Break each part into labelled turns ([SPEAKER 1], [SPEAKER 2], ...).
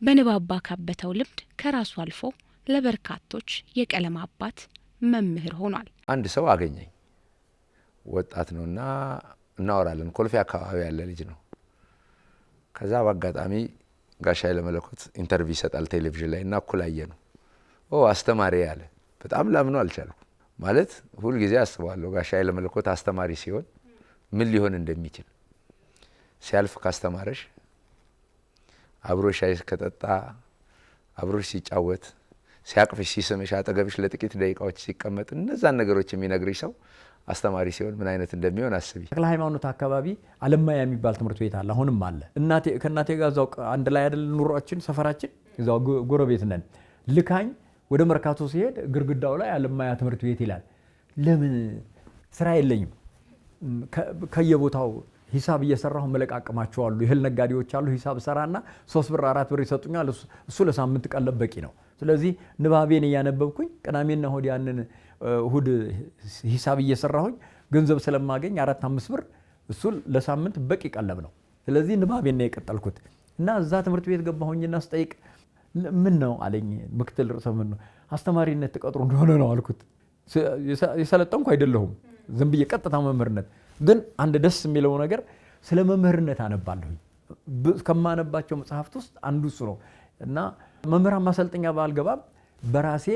[SPEAKER 1] በንባብ ባካበተው ልምድ ከራሱ አልፎ ለበርካቶች የቀለም አባት መምህር ሆኗል።
[SPEAKER 2] አንድ ሰው አገኘኝ። ወጣት ነውና እናወራለን። ኮልፌ አካባቢ ያለ ልጅ ነው። ከዛ በአጋጣሚ ጋሽ ኃይለ መለኮት ኢንተርቪው ይሰጣል ቴሌቪዥን ላይ እና እኩል አየነው። አስተማሪ ያለ በጣም ላምነው አልቻልኩም። ማለት ሁል ጊዜ አስባለሁ ጋሽ ኃይለ መለኮት አስተማሪ ሲሆን ምን ሊሆን እንደሚችል። ሲያልፍ ካስተማረሽ፣ አብሮሽ ሻይ ከጠጣ፣ አብሮሽ ሲጫወት፣ ሲያቅፍሽ፣ ሲስምሽ፣ አጠገብሽ ለጥቂት ደቂቃዎች ሲቀመጥ እነዛን ነገሮች የሚነግርሽ ሰው አስተማሪ ሲሆን ምን አይነት እንደሚሆን አስቢ።
[SPEAKER 3] ተክለ ሃይማኖት አካባቢ አለማያ የሚባል ትምህርት ቤት አለ፣ አሁንም አለ። ከእናቴ ጋር እዛው አንድ ላይ አይደል ኑሯችን፣ ሰፈራችን እዛው ጎረቤት ነን። ልካኝ ወደ መርካቶ ሲሄድ ግርግዳው ላይ አለማያ ትምህርት ቤት ይላል። ለምን ስራ የለኝም፣ ከየቦታው ሂሳብ እየሰራሁ መለቃቀማቸው አሉ። የእህል ነጋዴዎች አሉ። ሂሳብ ሰራና 3 ብር 4 ብር ይሰጡኛል። እሱ ለሳምንት ቀለብ በቂ ነው። ስለዚህ ንባቤን እያነበብኩኝ ቅዳሜና እሁድ ያንን እሁድ ሂሳብ እየሰራሁኝ ገንዘብ ስለማገኝ 4-5 ብር እሱ ለሳምንት በቂ ቀለብ ነው። ስለዚህ ንባቤን ነው የቀጠልኩት እና እዛ ትምህርት ቤት ገባሁኝና ስጠይቅ ምን ነው አለኝ። ምክትል ርዕሰ ምን ነው አስተማሪነት ተቀጥሮ እንደሆነ ነው አልኩት። የሰለጠንኩ አይደለሁም፣ ዝም ብዬ ቀጥታ መምህርነት። ግን አንድ ደስ የሚለው ነገር ስለ መምህርነት አነባለሁኝ። ከማነባቸው መጽሐፍት ውስጥ አንዱ እሱ ነው እና መምህራን ማሰልጠኛ ባልገባም በራሴ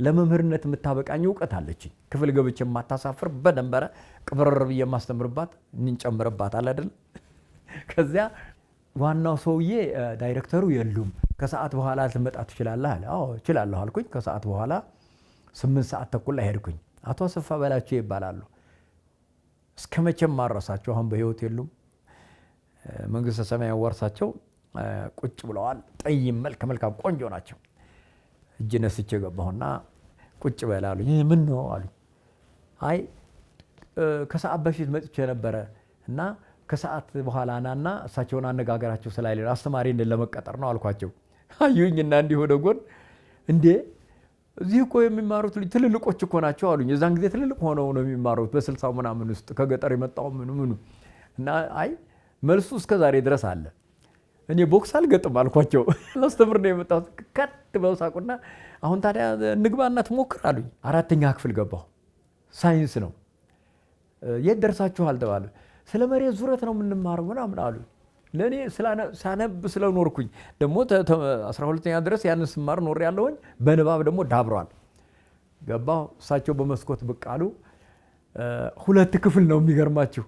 [SPEAKER 3] ለመምህርነት የምታበቃኝ እውቀት አለችኝ። ክፍል ገብቼ የማታሳፍር በደንበረ ቅብረር ብዬ የማስተምርባት እንጨምርባት አለ አይደል። ከዚያ ዋናው ሰውዬ ዳይሬክተሩ የሉም፣ ከሰዓት በኋላ ልትመጣ ትችላለህ አለ። አዎ እችላለሁ አልኩኝ። ከሰዓት በኋላ 8 ሰዓት ተኩል ላይ ሄድኩኝ። አቶ አሰፋ በላቸው ይባላሉ። እስከ መቼም ማረሳቸው፣ አሁን በህይወት የሉም። መንግስተ ሰማያት ወርሳቸው ቁጭ ብለዋል። ጠይም መልካም ቆንጆ ናቸው። እጅ ነስቼ ገባሁና ቁጭ በላሉ። ምን ነው አሉ። አይ ከሰዓት በፊት መጥቼ ነበረ እና ከሰዓት በኋላ ናና እሳቸውን አነጋገራቸው ስላይለ አስተማሪ ለመቀጠር ነው አልኳቸው። አዩኝና እንዲህ ወደ ጎን እንዴ እዚህ እኮ የሚማሩት ልጅ ትልልቆች እኮ ናቸው አሉኝ። የዛን ጊዜ ትልልቅ ሆነው ነው የሚማሩት በ60 ምናምን ውስጥ ከገጠር የመጣው ምኑ እና አይ መልሱ እስከ ዛሬ ድረስ አለ። እኔ ቦክስ አልገጥም አልኳቸው። ላስተምር ነው የመጣሁት። ከት በውሳቁና አሁን ታዲያ ንግባና ትሞክር አሉኝ። 4ኛ ክፍል ገባሁ። ሳይንስ ነው። የት ደርሳችኋል ተባለ። ስለ መሬት ዙረት ነው የምንማረው ምናምን አሉ። ለእኔ ሳነብ ስለኖርኩኝ ደግሞ 12ኛ ድረስ ያንን ስማር ኖር ያለሁኝ በንባብ ደግሞ ዳብሯል። ገባሁ። እሳቸው በመስኮት ብቅ አሉ። 2 ክፍል ነው የሚገርማችሁ።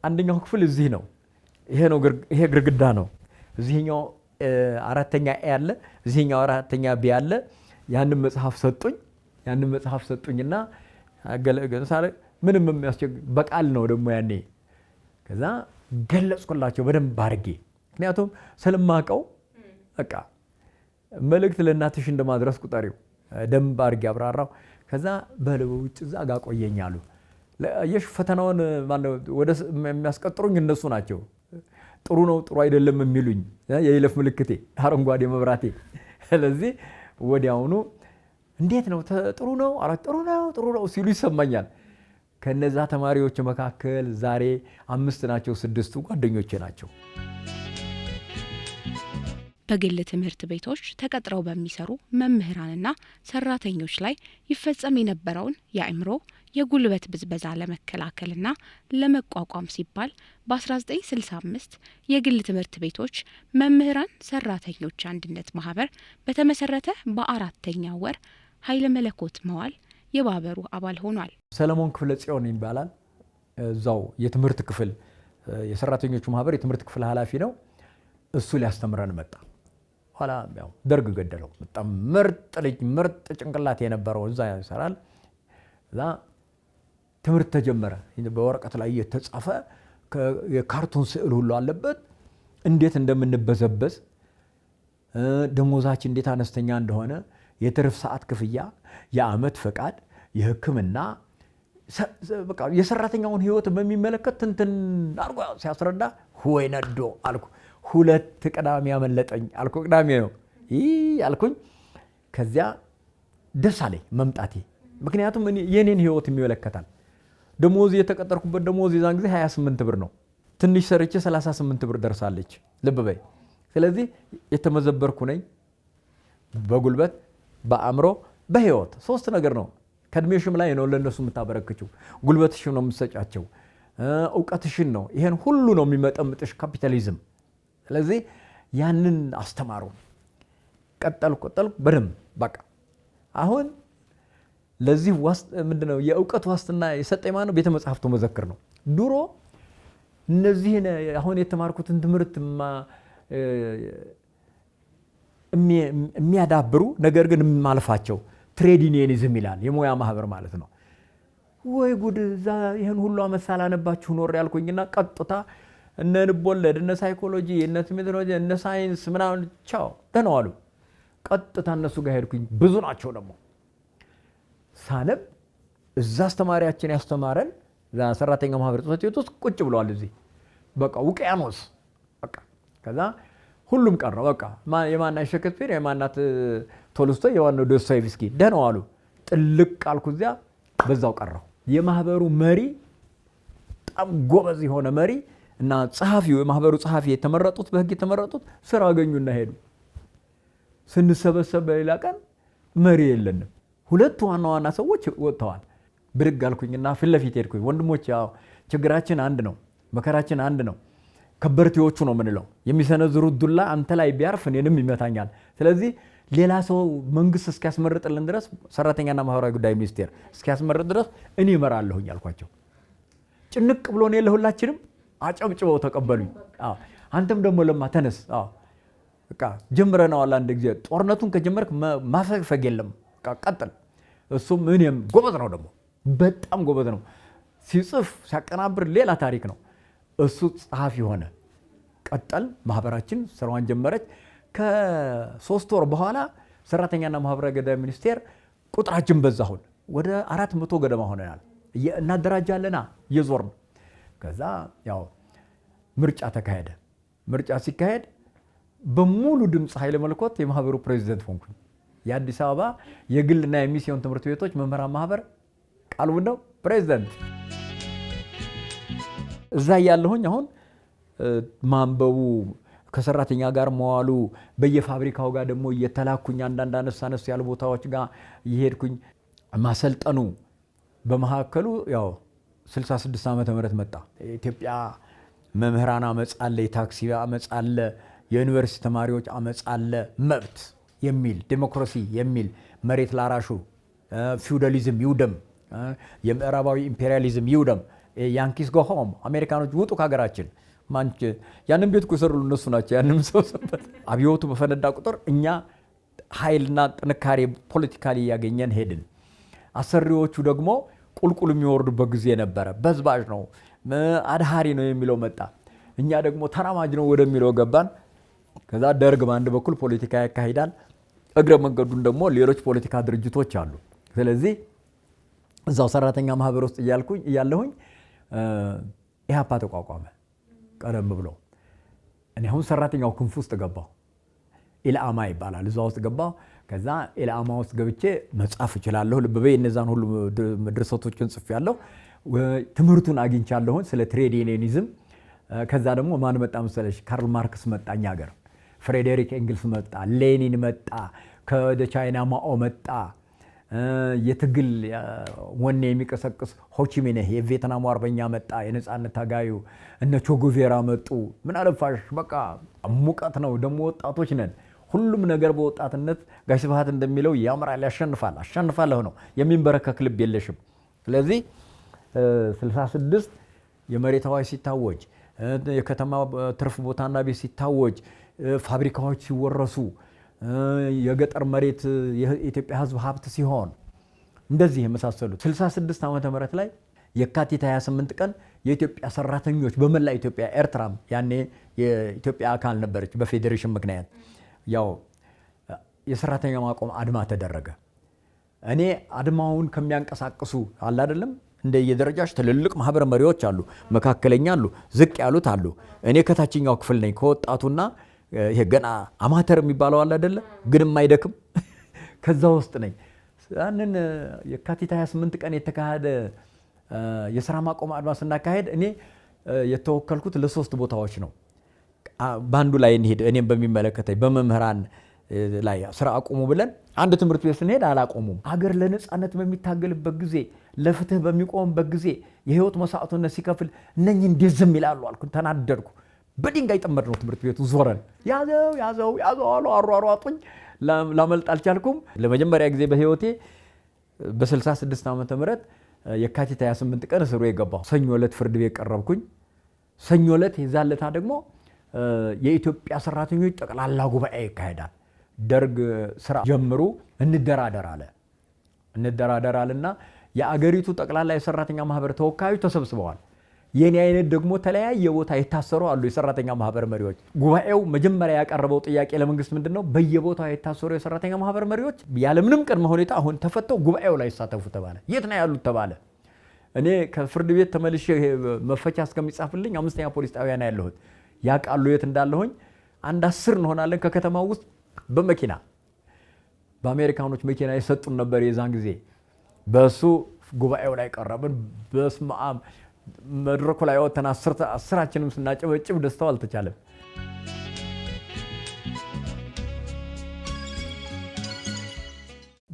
[SPEAKER 3] አንደኛው ክፍል እዚህ ነው። ይሄ ግርግዳ ነው። እዚህኛው 4ኛ ኤ አለ፣ እዚህኛው 4ኛ ቢ አለ። ያንን መጽሐፍ ሰጡኝና ገለገለ ምንም የሚያስቸግር በቃል ነው ደግሞ ያኔ። ከዛ ገለጽኩላቸው በደንብ አድርጌ፣ ምክንያቱም ስለማቀው በቃ መልእክት ለእናትሽ እንደማድረስ ቁጠሪው ደንብ አድርጌ አብራራው። ከዛ በውጭ እዛ ጋር ቆየኛሉ። የሽ ፈተናውን ወደ የሚያስቀጥሩኝ እነሱ ናቸው። ጥሩ ነው ጥሩ አይደለም የሚሉኝ የይለፍ ምልክቴ አረንጓዴ መብራቴ። ስለዚህ ወዲያውኑ እንዴት ነው ጥሩ ነው ጥሩ ነው ሲሉ ይሰማኛል። ከነዛ ተማሪዎች መካከል ዛሬ 5 ናቸው፣ 6ቱ ጓደኞቼ ናቸው።
[SPEAKER 1] በግል ትምህርት ቤቶች ተቀጥረው በሚሰሩ መምህራንና ሰራተኞች ላይ ይፈጸም የነበረውን የአእምሮ የጉልበት ብዝበዛ ለመከላከልና ለመቋቋም ሲባል በ1965 የግል ትምህርት ቤቶች መምህራን ሰራተኞች አንድነት ማህበር በተመሰረተ በ4ኛው ወር ኃይለ መለኮት መዋል የማህበሩ አባል ሆኗል።
[SPEAKER 3] ሰለሞን ክፍለ ጽዮን ይባላል። እዛው የትምህርት ክፍል የሰራተኞቹ ማህበር የትምህርት ክፍል ኃላፊ ነው። እሱ ሊያስተምረን መጣ። ኋላ ያው ደርግ ገደለው። በጣም ምርጥ ልጅ ምርጥ ጭንቅላት የነበረው እዛ ይሰራል። እዛ ትምህርት ተጀመረ። በወረቀት ላይ የተጻፈ የካርቱን ስዕል ሁሉ አለበት። እንዴት እንደምንበዘበዝ፣ ደሞዛችን እንዴት አነስተኛ እንደሆነ፣ የትርፍ ሰዓት ክፍያ፣ የአመት ፈቃድ፣ የሕክምና በቃ የሰራተኛውን ህይወት በሚመለከት ትንትን አርጎ ሲያስረዳ ወይ ነዶ አልኩ። 2 ቅዳሜ ያመለጠኝ አልኩ። ቅዳሜ ነው አልኩኝ። ከዚያ ደስ አለኝ መምጣቴ፣ ምክንያቱም የኔን ህይወት የሚመለከታል። ደሞዝ የተቀጠርኩበት ደሞዝ የዛን ጊዜ 28 ብር ነው። ትንሽ ሰርቼ 38 ብር ደርሳለች። ልብ በይ ስለዚህ የተመዘበርኩ ነኝ በጉልበት፣ በአእምሮ፣ በህይወት። 3 ነገር ነው። ከእድሜሽም ላይ ነው ለእነሱ የምታበረክችው። ጉልበትሽን ነው የምትሰጫቸው፣ እውቀትሽን ነው። ይሄን ሁሉ ነው የሚመጠምጥሽ ካፒታሊዝም። ስለዚህ ያንን አስተማሩ። ቀጠልኩ በደንብ በቃ። አሁን ለዚህ ምንድነው የእውቀት ዋስትና የሰጠኝ ማለት ነው ቤተ መጻሕፍቱ መዘክር ነው። ድሮ እነዚህን አሁን የተማርኩትን ትምህርት የሚያዳብሩ ነገር ግን የማልፋቸው ትሬድ ዩኒየኒዝም ይላል የሙያ ማህበር ማለት ነው። ወይ ጉድ! እዛ ይህን ሁሉ ዓመት ሳላነባችሁ ኖር ያልኩኝና ቀጥታ እነ ልቦለድ፣ እነ ሳይኮሎጂ፣ እነ ሜትሮሎጂ፣ እነ ሳይንስ ምናምን ቻው ደህና ዋሉ። ቀጥታ እነሱ ጋር ሄድኩኝ። ብዙ ናቸው ደግሞ ሳነብ እዛ አስተማሪያችን ያስተማረን ሰራተኛ ማህበር ጽሕፈት ቤት ውስጥ ቁጭ ብለዋል። እዚህ በቃ ውቅያኖስ በቃ። ከዛ ሁሉም ቀረ በቃ። የማናት ሼክስፒር፣ የማናት ቶልስቶይ፣ የዋናው ዶስቶዬቭስኪ ደህና ዋሉ። ጥልቅ አልኩ እዚያ በዛው ቀረሁ። የማህበሩ መሪ በጣም ጎበዝ የሆነ መሪ እና ጸሐፊው የማህበሩ ጸሐፊ የተመረጡት በህግ የተመረጡት ስራ አገኙና ሄዱ። ስንሰበሰብ በሌላ ቀን መሪ የለንም። 2 ዋና ዋና ሰዎች ወጥተዋል። ብድግ አልኩኝና ፊት ለፊት ሄድኩኝ። ወንድሞች ያው ችግራችን አንድ ነው፣ መከራችን አንድ ነው። ከበርቴዎቹ ነው የምንለው። የሚሰነዝሩት ዱላ አንተ ላይ ቢያርፍ እኔንም ይመታኛል። ስለዚህ ሌላ ሰው መንግስት እስኪያስመርጥልን ድረስ ሰራተኛና ማህበራዊ ጉዳይ ሚኒስቴር እስኪያስመርጥ ድረስ እኔ እመራለሁኝ አልኳቸው። ጭንቅ ብሎን ለሁላችንም አጨብጭበው ተቀበሉኝ። አንተም ደግሞ ለማ ተነስ፣ በቃ ጀምረናል። አንድ ጊዜ ጦርነቱን ከጀመርክ ማፈግፈግ የለም፣ ቀጥል። እሱም እኔም ጎበዝ ነው፣ ደግሞ በጣም ጎበዝ ነው። ሲጽፍ ሲያቀናብር ሌላ ታሪክ ነው። እሱ ጸሐፊ ሆነ። ቀጠል። ማህበራችን ስራዋን ጀመረች። ከ3 ወር በኋላ ሰራተኛና ማህበራዊ ጉዳይ ሚኒስቴር ቁጥራችን በዛሁን ወደ 400 ገደማ ሆነናል። እናደራጃለና እየዞርን ከዛ ያው ምርጫ ተካሄደ። ምርጫ ሲካሄድ በሙሉ ድምፅ ኃይለ መለኮት የማህበሩ ፕሬዚደንት ሆንኩኝ። የአዲስ አበባ የግልና የሚስዮን ትምህርት ቤቶች መምህራን ማህበር ቃሉ ነው ፕሬዚደንት። እዛ ያለሁኝ አሁን ማንበቡ ከሰራተኛ ጋር መዋሉ በየፋብሪካው ጋር ደግሞ እየተላኩኝ አንዳንድ አነስ ያሉ ቦታዎች ጋር እየሄድኩኝ ማሰልጠኑ በመካከሉ ያው 66 ዓመተ ምህረት መጣ። ኢትዮጵያ መምህራን አመጽ አለ፣ የታክሲ አመጽ አለ፣ የዩኒቨርሲቲ ተማሪዎች አመጽ አለ። መብት የሚል ዴሞክራሲ የሚል መሬት ላራሹ ፊውዳሊዝም ይውደም፣ የምዕራባዊ ኢምፔሪያሊዝም ይውደም፣ ያንኪስ ጎ ሆም፣ አሜሪካኖች ውጡ ከሀገራችን። ያንን ቤት እኮ የሰሩልን እነሱ ናቸው። ያንን ሰው ሰበት አብዮቱ በፈነዳ ቁጥር እኛ ኃይልና ጥንካሬ ፖለቲካሊ ያገኘን ሄድን። አሰሪዎቹ ደግሞ ቁልቁል የሚወርዱበት ጊዜ ነበረ። በዝባዥ ነው አድሃሪ ነው የሚለው መጣ። እኛ ደግሞ ተራማጅ ነው ወደሚለው ገባን። ከዛ ደርግ በአንድ በኩል ፖለቲካ ያካሂዳል፣ እግረ መንገዱን ደግሞ ሌሎች ፖለቲካ ድርጅቶች አሉ። ስለዚህ እዛው ሰራተኛ ማህበር ውስጥ እያለሁኝ ኢህአፓ ተቋቋመ። ቀደም ብሎ እኔ አሁን ሰራተኛው ክንፍ ውስጥ ገባሁ። ኢልአማ ይባላል። እዛ ውስጥ ገባሁ። ከዛ ኢልአማ ውስጥ ገብቼ መጻፍ እችላለሁ። ልብ በይ እነዛን ሁሉ ድርሰቶችን ጽፌያለሁ። ትምህርቱን አግኝቻለሁ ስለ ትሬድ ዩኒየኒዝም። ከዛ ደግሞ ማን መጣ መሰለሽ? ካርል ማርክስ መጣ እኛ ሀገር፣ ፍሬዴሪክ ኤንግልስ መጣ፣ ሌኒን መጣ፣ ከወደ ቻይና ማኦ መጣ፣ የትግል ወኔ የሚቀሰቅስ ሆቺሚንህ የቪየትናሙ አርበኛ መጣ፣ የነፃነት ታጋዩ እነ ቾጉቬራ መጡ። ምን አለፋሽ በቃ ሙቀት ነው። ደግሞ ወጣቶች ነን። ሁሉም ነገር በወጣትነት ጋሽ ስብሐት እንደሚለው ያምራል፣ ያሸንፋል። አሸንፋለሁ ነው፣ የሚንበረከክ ልብ የለሽም። ስለዚህ 66 የመሬት አዋጅ ሲታወጅ፣ የከተማ ትርፍ ቦታና ቤት ሲታወጅ፣ ፋብሪካዎች ሲወረሱ፣ የገጠር መሬት የኢትዮጵያ ሕዝብ ሀብት ሲሆን፣ እንደዚህ የመሳሰሉት 66 ዓመተ ምህረት ላይ የካቲት 28 ቀን የኢትዮጵያ ሰራተኞች በመላ ኢትዮጵያ፣ ኤርትራም ያኔ የኢትዮጵያ አካል ነበረች በፌዴሬሽን ምክንያት፣ ያው የሰራተኛ ማቆም አድማ ተደረገ። እኔ አድማውን ከሚያንቀሳቅሱ አለ አይደለም እንደ የደረጃሽ ትልልቅ ማህበር መሪዎች አሉ፣ መካከለኛ አሉ፣ ዝቅ ያሉት አሉ። እኔ ከታችኛው ክፍል ነኝ፣ ከወጣቱና ይሄ ገና አማተር የሚባለው አለ አይደለ ግን የማይደክም ከዛ ውስጥ ነኝ። ያንን የካቲት 28 ቀን የተካሄደ የስራ ማቆም አድማ ስናካሄድ እኔ የተወከልኩት ለ3 ቦታዎች ነው። ባንዱ ላይ እንሄድ እኔም በሚመለከተኝ በመምህራን ላይ ስራ አቁሙ ብለን አንድ ትምህርት ቤት ስንሄድ አላቆሙም። አገር ለነጻነት በሚታገልበት ጊዜ ለፍትህ በሚቆምበት ጊዜ የህይወት መስዋዕትነት ሲከፍል እነኚህ እንዴት ዝም ይላሉ አልኩ። ተናደድኩ። በድንጋይ ጠመድ ነው ትምህርት ቤቱ ዞረን ያዘው አሉ አሯሯጡኝ። ላመልጥ አልቻልኩም። ለመጀመሪያ ጊዜ በህይወቴ በ66 ዓመተ ምህረት የካቲት 28 ቀን እስሩ የገባሁ ሰኞ ዕለት ፍርድ ቤት ቀረብኩኝ። ሰኞ ዕለት የዛለታ ደግሞ የኢትዮጵያ ሰራተኞች ጠቅላላ ጉባኤ ይካሄዳል። ደርግ ስራ ጀምሩ እንደራደር አለና የአገሪቱ ጠቅላላ የሰራተኛ ማህበር ተወካዮች ተሰብስበዋል። የኔ አይነት ደግሞ ተለያየ ቦታ የታሰሩ አሉ የሰራተኛ ማህበር መሪዎች። ጉባኤው መጀመሪያ ያቀረበው ጥያቄ ለመንግስት ምንድነው? በየቦታው የታሰሩ የሰራተኛ ማህበር መሪዎች ያለምንም ቅድመ ሁኔታ አሁን ተፈተው ጉባኤው ላይ ይሳተፉ ተባለ። የት ነው ያሉት ተባለ። እኔ ከፍርድ ቤት ተመልሼ መፈቻ እስከሚጻፍልኝ 5ኛ ፖሊስ ጣቢያ ነው ያለሁት። ያውቃሉ የት እንዳለሁኝ። አንድ 10 እንሆናለን ከከተማው ውስጥ በመኪና በአሜሪካኖች መኪና የሰጡን ነበር የዛን ጊዜ። በሱ ጉባኤው ላይ ቀረብን። በስመ አብ መድረኩ ላይ ወተን 10ችንም ስናጨበጭብ ደስታው አልተቻለም።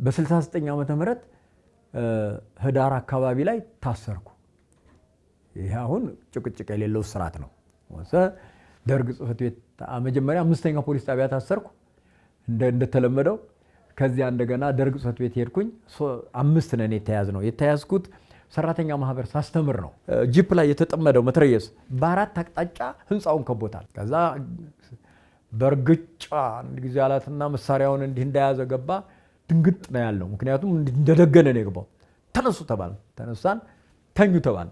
[SPEAKER 3] በ69 ዓመተ ምህረት ህዳር አካባቢ ላይ ታሰርኩ። ይሄ አሁን ጭቅጭቅ የሌለው ስርዓት ነው። ደርግ ጽሕፈት ቤት መጀመሪያ 5ኛ ፖሊስ ጣቢያ ታሰርኩ እንደተለመደው። ከዚያ እንደገና ደርግ ጽሕፈት ቤት ሄድኩኝ። 5 ነን የተያዝነው። የተያዝኩት ሰራተኛ ማህበር ሳስተምር ነው። ጂፕ ላይ የተጠመደው መትረየስ በ4 አቅጣጫ ህንፃውን ከቦታል። ከዛ በርግጫ አንድ ጊዜ አላትና መሳሪያውን እንዲህ እንደያዘ ገባ። ድንግጥ ነው ያለው። ምክንያቱም እንደደገነ ነው የገባው። ተነሱ ተባል። ተነሳን። ተኙ ተባል።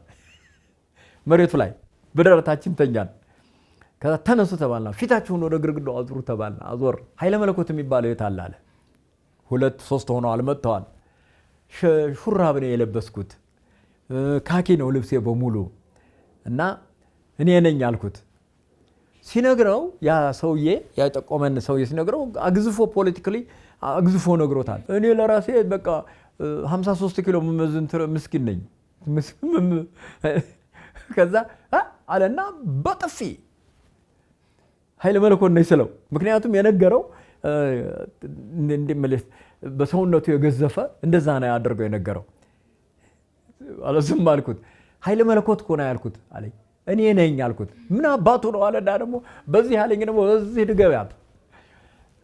[SPEAKER 3] መሬቱ ላይ በደረታችን ተኛን። ከዛ ተነሱ ተባልና ፊታችሁን ወደ ግርግዳው አዙሩ ተባልና አዞር። ኃይለ መለኮት የሚባለው የት አለ? 2 3 ሆነዋል መጥተዋል። ሹራብ ነው የለበስኩት። ካኪ ነው ልብሴ በሙሉ እና እኔ ነኝ አልኩት። ሲነግረው ያ ሰውዬ ያጠቆመን ሰውዬ ሲነግረው አግዝፎ ፖለቲካሊ አግዝፎ ነግሮታል። እኔ ለራሴ በቃ 53 ኪሎ መመዝን ምስኪን ነኝ። ከዛ አለና በጥፊ ኃይለ መለኮት ነው ስለው። ምክንያቱም የነገረው እንደምልህ በሰውነቱ የገዘፈ እንደዛ ነው ያደርገው የነገረው። አለዝም አልኩት። ኃይለ መለኮት እኮ ነው ያልኩት አለኝ። እኔ ነኝ አልኩት። ምን አባቱ ነው አለና ደግሞ በዚህ አለኝ ደግሞ በዚህ ድገቢያት።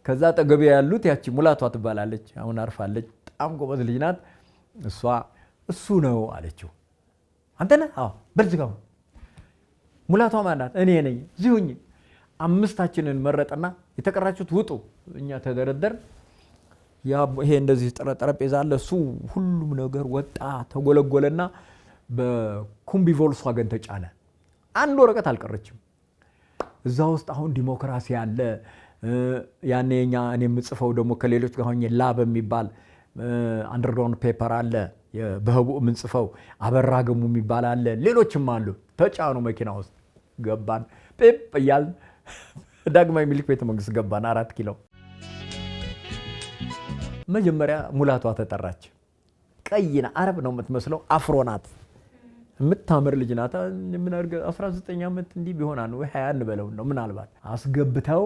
[SPEAKER 3] ከዛ ጠገቤ ያሉት ያቺ ሙላቷ ትባላለች፣ አሁን አርፋለች። በጣም ጎበዝ ልጅ ናት። እሱ ነው አለችው። አንተ ነህ? አዎ። በልዝጋው ሙላቷ ማናት? እኔ ነኝ። እዚሁኝ 5ታችንን መረጠና የተቀራችሁት ውጡ። እኛ ተደረደር። ይሄ እንደዚህ ጠረጴዛ አለ። እሱ ሁሉም ነገር ወጣ ተጎለጎለና በኩምቢ ቮልክስዋገን ተጫነ። አንድ ወረቀት አልቀረችም። እዛ ውስጥ አሁን ዲሞክራሲ አለ። ያኔ እኔ የምጽፈው ደግሞ ከሌሎች ጋር ሆኜ ላብ የሚባል አንደርግራውንድ ፔፐር አለ። በህቡ የምንጽፈው አበራ ገሙ የሚባል አለ። ሌሎችም አሉ። ተጫኑ። መኪና ውስጥ ገባን። ጴፕ እያልን ዳግማዊ ምኒልክ ቤተ መንግስት ገባን። 4 ኪሎ። መጀመሪያ ሙላቷ ተጠራች። ቀይና አረብ ነው የምትመስለው። አፍሮ ናት። የምታምር ልጅ ናት። ምን አድርገ 19 ዓመት እንዲህ ቢሆናል ወይ 20 እንበለው ነው ምናልባት። አስገብተው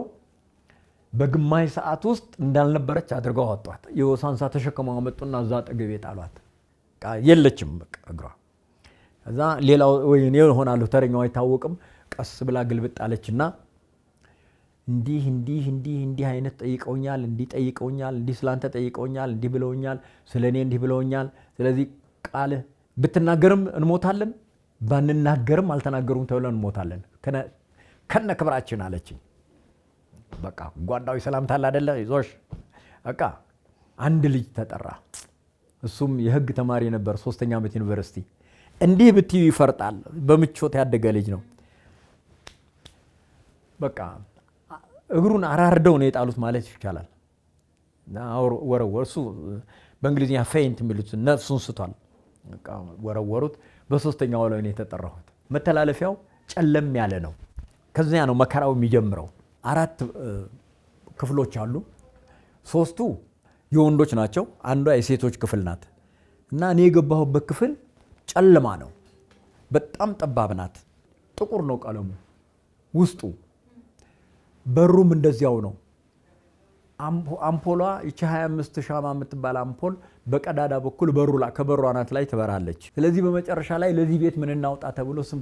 [SPEAKER 3] በግማሽ ሰዓት ውስጥ እንዳልነበረች አድርገው አወጧት። የወሳንሳ ተሸክመው አመጡና እዛ አጠገቤ ጣሏት። የለችም በቃ እግሯ። እዛ ሌላው ወይ እኔ ሆናለሁ ተረኛው አይታወቅም። ቀስ ብላ ግልብጥ አለችና እንዲህ አይነት ጠይቀውኛል፣ እንዲህ ስላንተ ጠይቀውኛል፣ እንዲህ ብለውኛል፣ ስለኔ እንዲህ ብለውኛል። ስለዚህ ቃል ብትናገርም እንሞታለን፣ ባንናገርም አልተናገሩም ተብለን እንሞታለን ከነ ክብራችን አለችኝ። በቃ ጓዳዊ ሰላምታ አለ አይደለ? ይዞሽ በቃ አንድ ልጅ ተጠራ። እሱም የህግ ተማሪ ነበር፣ 3ኛ ዓመት ዩኒቨርሲቲ። እንዲህ ብትዩ ይፈርጣል። በምቾት ያደገ ልጅ ነው። በቃ እግሩን አራርደው ነው የጣሉት ማለት ይቻላል። ወረወሩ። እሱ በእንግሊዝኛ ፌይንት የሚሉት ነፍሱን ስቷል። በቃ ወረወሩት። በ3ኛው ላይ ነው የተጠራሁት። መተላለፊያው ጨለም ያለ ነው። ከዚያ ነው መከራው የሚጀምረው። 4 ክፍሎች አሉ። 3ቱ የወንዶች ናቸው፣ አንዷ የሴቶች ክፍል ናት። እና እኔ የገባሁበት ክፍል ጨለማ ነው። በጣም ጠባብ ናት። ጥቁር ነው ቀለሙ ውስጡ። በሩም እንደዚያው ነው። አምፖሏ ይቺ 25 ሻማ የምትባል አምፖል በቀዳዳ በኩል ከበሩ አናት ላይ ትበራለች። ስለዚህ በመጨረሻ ላይ ለዚህ ቤት ምን እናውጣ ተብሎ ስም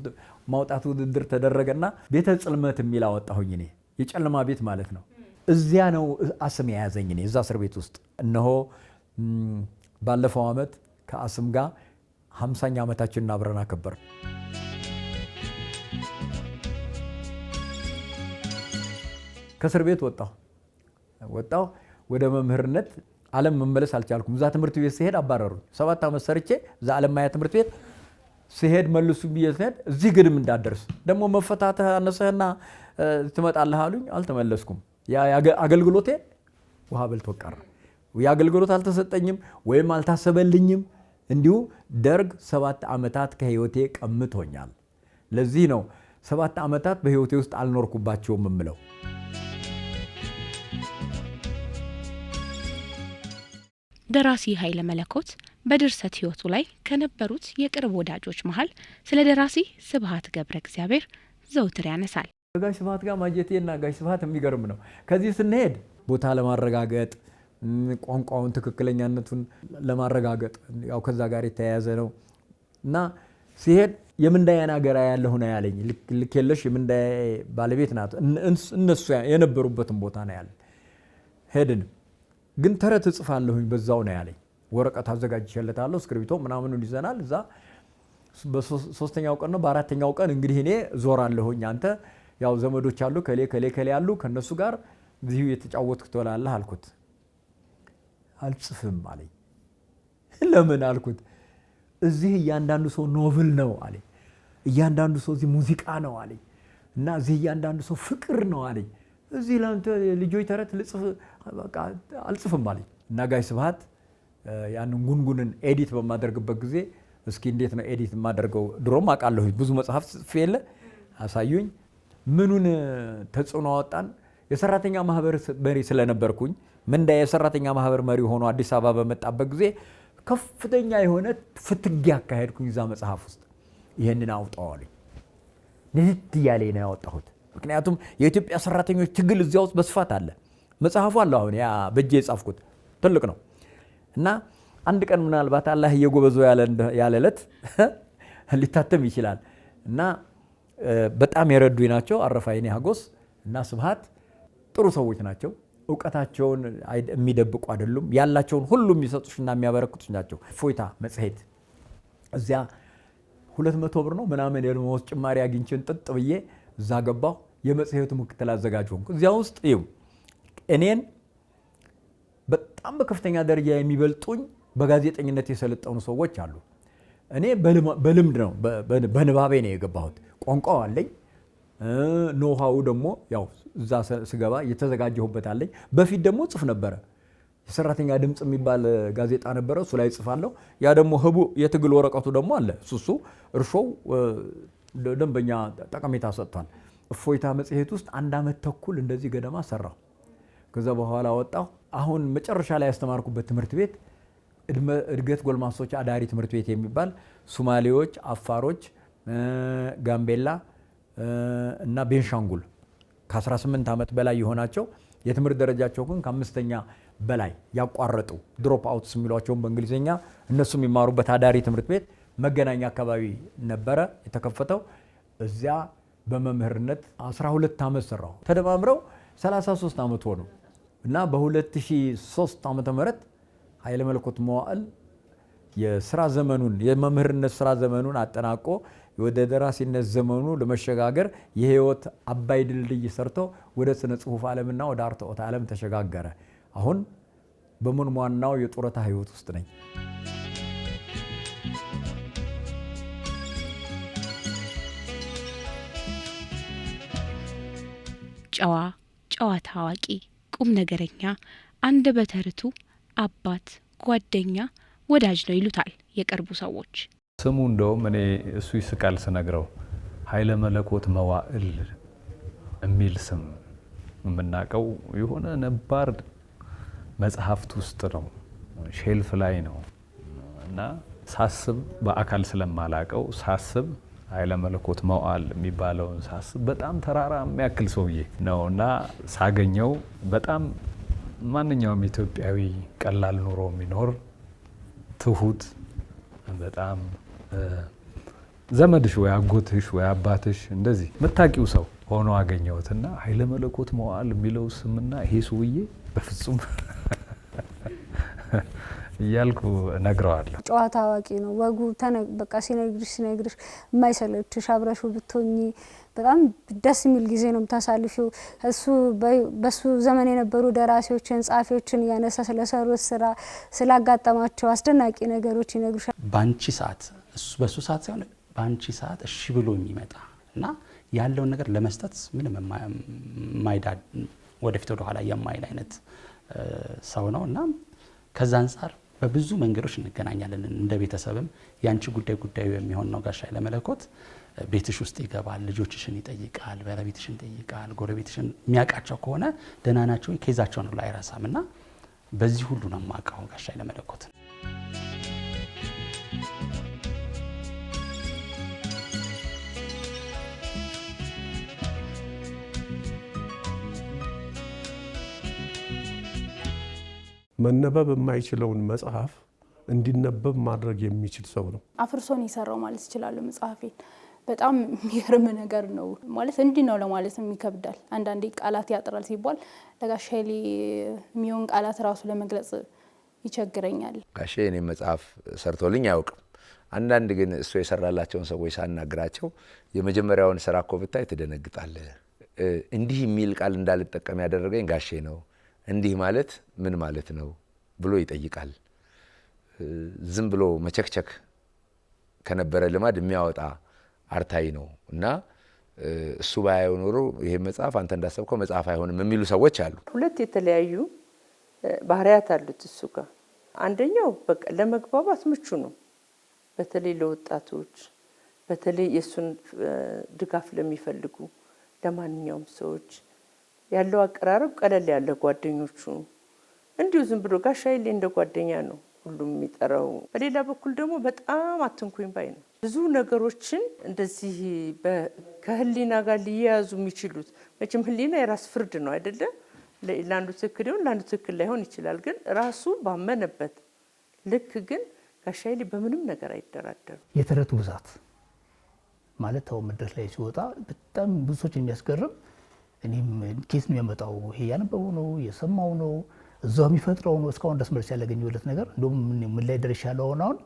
[SPEAKER 3] ማውጣት ውድድር ተደረገና ቤተ ጽልመት የሚል አወጣሁኝ እኔ፣ የጨለማ ቤት ማለት ነው። እዚያ ነው አስም የያዘኝ እኔ እዛ እስር ቤት ውስጥ። እነሆ ባለፈው ዓመት ከአስም ጋር 50ኛ ዓመታችንን አብረን አከበርን። ከእስር ቤት ወጣሁ ወደ መምህርነት ዓለም መመለስ አልቻልኩም። እዛ ትምህርት ቤት ሲሄድ አባረሩኝ። 7 ዓመት ሰርቼ እዛ ዓለማያ ትምህርት ቤት ሲሄድ መልሱ ብዬ ሲሄድ እዚህ ግድም እንዳደርስ ደግሞ መፈታተህ አነሰህና ትመጣለህ አሉኝ። አልተመለስኩም። አገልግሎቴ ውሃ በልቶ ቀረ። የአገልግሎት አልተሰጠኝም ወይም አልታሰበልኝም። እንዲሁ ደርግ 7 ዓመታት ከህይወቴ ቀምቶኛል። ለዚህ ነው 7 ዓመታት በህይወቴ ውስጥ አልኖርኩባቸውም የምለው።
[SPEAKER 1] ደራሲ ኃይለ መለኮት በድርሰት ህይወቱ ላይ ከነበሩት የቅርብ ወዳጆች መሃል ስለ ደራሲ ስብሐት ገብረ እግዚአብሔር ዘውትር ያነሳል።
[SPEAKER 3] ጋሽ ስብሐት ጋር ማጀቴና ጋሽ ስብሐት የሚገርም ነው። ከዚህ ስንሄድ ቦታ ለማረጋገጥ ቋንቋውን ትክክለኛነቱን ለማረጋገጥ ያው ከዛ ጋር የተያያዘ ነው እና ሲሄድ የምንዳያን ሀገር ያለሁ ነው ያለኝ። ልክ የለሽ የምንዳያ ባለቤት ናት። እነሱ የነበሩበትን ቦታ ነው ያለ። ሄድን ግን ተረት እጽፋለሁኝ በዛው ነው ያለኝ። ወረቀት አዘጋጅቼለታለሁ፣ እስክሪብቶ ምናምኑን ይዘናል። እዛ በ3ኛው ቀን ነው በ4ኛው ቀን እንግዲህ እኔ ዞራለሁኝ፣ አንተ ያው ዘመዶች አሉ ከሌ አሉ ከነሱ ጋር እዚሁ የተጫወትክ ትውላለህ አልኩት። አልጽፍም አለኝ። ለምን አልኩት። እዚህ እያንዳንዱ ሰው ኖቭል ነው አለኝ። እያንዳንዱ ሰው እዚህ ሙዚቃ ነው አለኝ። እና እዚህ እያንዳንዱ ሰው ፍቅር ነው አለኝ። እዚህ ለአንተ ልጆች ተረት ልጽፍ በቃ አልጽፍም አለኝ። እና ጋሽ ስብሐት ያንን ጉንጉንን ኤዲት በማደርግበት ጊዜ እስኪ እንዴት ነው ኤዲት የማደርገው? ድሮም አውቃለሁ ብዙ መጽሐፍ ጽፌ የለ አሳዩኝ። ምኑን ተጽዕኖ አወጣን። የሰራተኛ ማህበር መሪ ስለነበርኩኝ ምንዳ የሰራተኛ ማህበር መሪ ሆኖ አዲስ አበባ በመጣበት ጊዜ ከፍተኛ የሆነ ፍትጊያ አካሄድኩኝ እዛ መጽሐፍ ውስጥ። ይህንን አውጣዋለኝ ንድት እያለ ነው ያወጣሁት። ምክንያቱም የኢትዮጵያ ሰራተኞች ትግል እዚያ ውስጥ በስፋት አለ። መጽሐፉ አለ አሁን ያ በእጄ የጻፍኩት ትልቅ ነው። እና አንድ ቀን ምናልባት አላህ እየጎበዞ ያለ ዕለት ሊታተም ይችላል። እና በጣም የረዱኝ ናቸው አረፋይኔ ሀጎስ እና ስብሐት ጥሩ ሰዎች ናቸው። እውቀታቸውን የሚደብቁ አይደሉም። ያላቸውን ሁሉ የሚሰጡሽና የሚያበረክቱሽ ናቸው። እፎይታ መጽሔት እዚያ 200 ብር ነው ምናምን የደመወዝ ጭማሪ አግኝቼን ጥጥ ብዬ እዛ ገባሁ። የመጽሔቱ ምክትል አዘጋጅ ሆንኩ። እዚያ ውስጥ እኔን በጣም በከፍተኛ ደረጃ የሚበልጡኝ በጋዜጠኝነት የሰለጠኑ ሰዎች አሉ። እኔ በልምድ ነው በንባቤ ነው የገባሁት። ቋንቋው አለኝ። ኖሃው ደግሞ ያው እዛ ስገባ የተዘጋጀሁበት አለኝ። በፊት ደግሞ ጽፍ ነበረ። የሰራተኛ ድምፅ የሚባል ጋዜጣ ነበረ፣ እሱ ላይ ጽፋለሁ። ያ ደግሞ ህቡ የትግል ወረቀቱ ደግሞ አለ። እሱ እርሾው ደንበኛ ጠቀሜታ ሰጥቷል። እፎይታ መጽሔት ውስጥ 1 ዓመት ተኩል እንደዚህ ገደማ ሰራሁ። ከዛ በኋላ ወጣሁ። አሁን መጨረሻ ላይ ያስተማርኩበት ትምህርት ቤት እድገት ጎልማሶች አዳሪ ትምህርት ቤት የሚባል ሶማሌዎች፣ አፋሮች፣ ጋምቤላ እና ቤንሻንጉል ከ18 ዓመት በላይ የሆናቸው የትምህርት ደረጃቸው ግን ከ5ኛ በላይ ያቋረጡ ድሮፕ አውትስ የሚሏቸውን በእንግሊዝኛ እነሱ የሚማሩበት አዳሪ ትምህርት ቤት መገናኛ አካባቢ ነበረ የተከፈተው። እዚያ በመምህርነት 12 ዓመት ሰራሁ። ተደማምረው 33 ዓመት ሆኑ እና በ2003 ዓመተ ምህረት ኃይለ መለኮት መዋዕል የስራ ዘመኑን የመምህርነት ስራ ዘመኑን አጠናቆ ወደ ደራሲነት ዘመኑ ለመሸጋገር የህይወት አባይ ድልድይ ሰርቶ ወደ ስነ ጽሁፍ ዓለምና ወደ አርትዖት ዓለም ተሸጋገረ። አሁን በሞንሟናው የጡረታ ህይወት ውስጥ ነኝ።
[SPEAKER 1] ጨዋታ አዋቂ፣ ቁም ነገረኛ፣ አንደበተ ርቱዕ፣ አባት፣ ጓደኛ፣ ወዳጅ ነው ይሉታል የቅርቡ ሰዎች።
[SPEAKER 4] ስሙ እንደውም እኔ እሱ ይስቃል ስነግረው ኃይለ መለኮት መዋዕል የሚል ስም የምናውቀው የሆነ ነባር መጽሐፍት ውስጥ ነው፣ ሼልፍ ላይ ነው እና ሳስብ በአካል ስለማላቀው ሳስብ ኃይለ መለኮት መዋዕል የሚባለውን ሳስብ በጣም ተራራ የሚያክል ሰውዬ ነው እና ሳገኘው በጣም ማንኛውም ኢትዮጵያዊ ቀላል ኑሮ የሚኖር ትሁት በጣም ዘመድሽ ወይ አጎትሽ ወይ አባትሽ እንደዚህ የምታውቂው ሰው ሆኖ አገኘሁትና ኃይለ መለኮት መዋዕል የሚለው ስምና ይሄ ሰውዬ በፍጹም እያልኩ እነግረዋለሁ።
[SPEAKER 5] ጨዋታ አዋቂ ነው። ወጉ በቃ ሲነግርሽ የማይሰለችሽ አብረሹ ብትሆኚ በጣም ደስ የሚል ጊዜ ነው የምታሳልፊው። እሱ በሱ ዘመን የነበሩ ደራሲዎችን ጸሐፊዎችን እያነሳ ስለሰሩት ስራ ስላጋጠማቸው አስደናቂ ነገሮች ይነግሩሻል።
[SPEAKER 6] ባንቺ ሰዓት እሱ በሱ ሰዓት ሳይሆን ባንቺ ሰዓት እሺ ብሎ የሚመጣ እና ያለውን ነገር ለመስጠት ምንም የማይዳድ ወደፊት ወደ ኋላ የማይል አይነት ሰው ነው እና ከዛ አንፃር በብዙ መንገዶች እንገናኛለን። እንደ ቤተሰብም ያንቺ ጉዳዩ የሚሆን ነው። ጋሽ ኃይለ መለኮት ቤትሽ ውስጥ ይገባል፣ ልጆችሽን ይጠይቃል፣ ባለቤትሽን ይጠይቃል፣ ጎረቤትሽን የሚያውቃቸው ከሆነ ደህና ናቸው ኬዛቸውን ሁሉ አይረሳም እና በዚህ ሁሉ ነው የማውቀው ጋሽ ኃይለ መለኮት።
[SPEAKER 7] መነበብ የማይችለውን መጽሐፍ እንዲነበብ ማድረግ የሚችል ሰው ነው።
[SPEAKER 8] አፍርሶን ይሰራው ማለት ይችላል። መጽሐፌን በጣም የሚገርም ነገር ነው ማለት እንዲህ ነው ለማለት ይከብዳል። አንዳንዴ ቃላት ያጥራል ሲባል ለጋሽ ኃይሌ የሚሆን ቃላት ራሱ ለመግለጽ ይቸግረኛል።
[SPEAKER 2] ጋሼ እኔ መጽሐፍ ሰርቶልኝ አያውቅም። አንዳንድ ግን እሱ የሰራላቸውን ሰዎች ሳናግራቸው የመጀመሪያውን ስራ እኮ ብታይ ትደነግጣለህ። እንዲህ የሚል ቃል እንዳልጠቀም ያደረገኝ ጋሼ ነው፣ እንዲህ ማለት ምን ማለት ነው ብሎ ይጠይቃል። ዝም ብሎ መቸክቸክ ከነበረ ልማድ የሚያወጣ አርታይ ነው እና እሱ ባያየው ኖሮ ይሄ መጽሐፍ አንተ እንዳሰብከው መጽሐፍ አይሆንም የሚሉ ሰዎች አሉ።
[SPEAKER 9] ሁለት የተለያዩ ባህሪያት አሉት እሱ ጋር። አንደኛው በቃ ለመግባባት ምቹ ነው፣ በተለይ ለወጣቶች፣ በተለይ የሱን ድጋፍ ለሚፈልጉ ለማንኛውም ሰዎች ያለው አቀራረብ ቀለል ያለ ጓደኞቹ እንዲሁ ዝም ብሎ ጋሽ ኃይሌ እንደ ጓደኛ ነው ሁሉም የሚጠራው። በሌላ በኩል ደግሞ በጣም አትንኩኝ ባይ ነው። ብዙ ነገሮችን እንደዚህ ከህሊና ጋር ሊያያዙ የሚችሉት መቼም ህሊና የራስ ፍርድ ነው አይደለ? ለአንዱ ትክክል ይሆን ለአንዱ ትክክል ላይሆን ይችላል። ግን ራሱ ባመነበት ልክ ግን ጋሽ ኃይሌ በምንም ነገር አይደራደርም።
[SPEAKER 10] የተረቱ ብዛት ማለት ተው መድረክ ላይ ሲወጣ በጣም ብዙ ሰዎች የሚያስገርም እኔም ኬስ ነው የሚያመጣው ይሄ ያነበበው ነው የሰማው ነው እዛው የሚፈጥረው ነው እስካሁን ደስ መልስ ያላገኘሁለት ነገር እንደውም ምን ላይ ደርሻለሁ። አሁን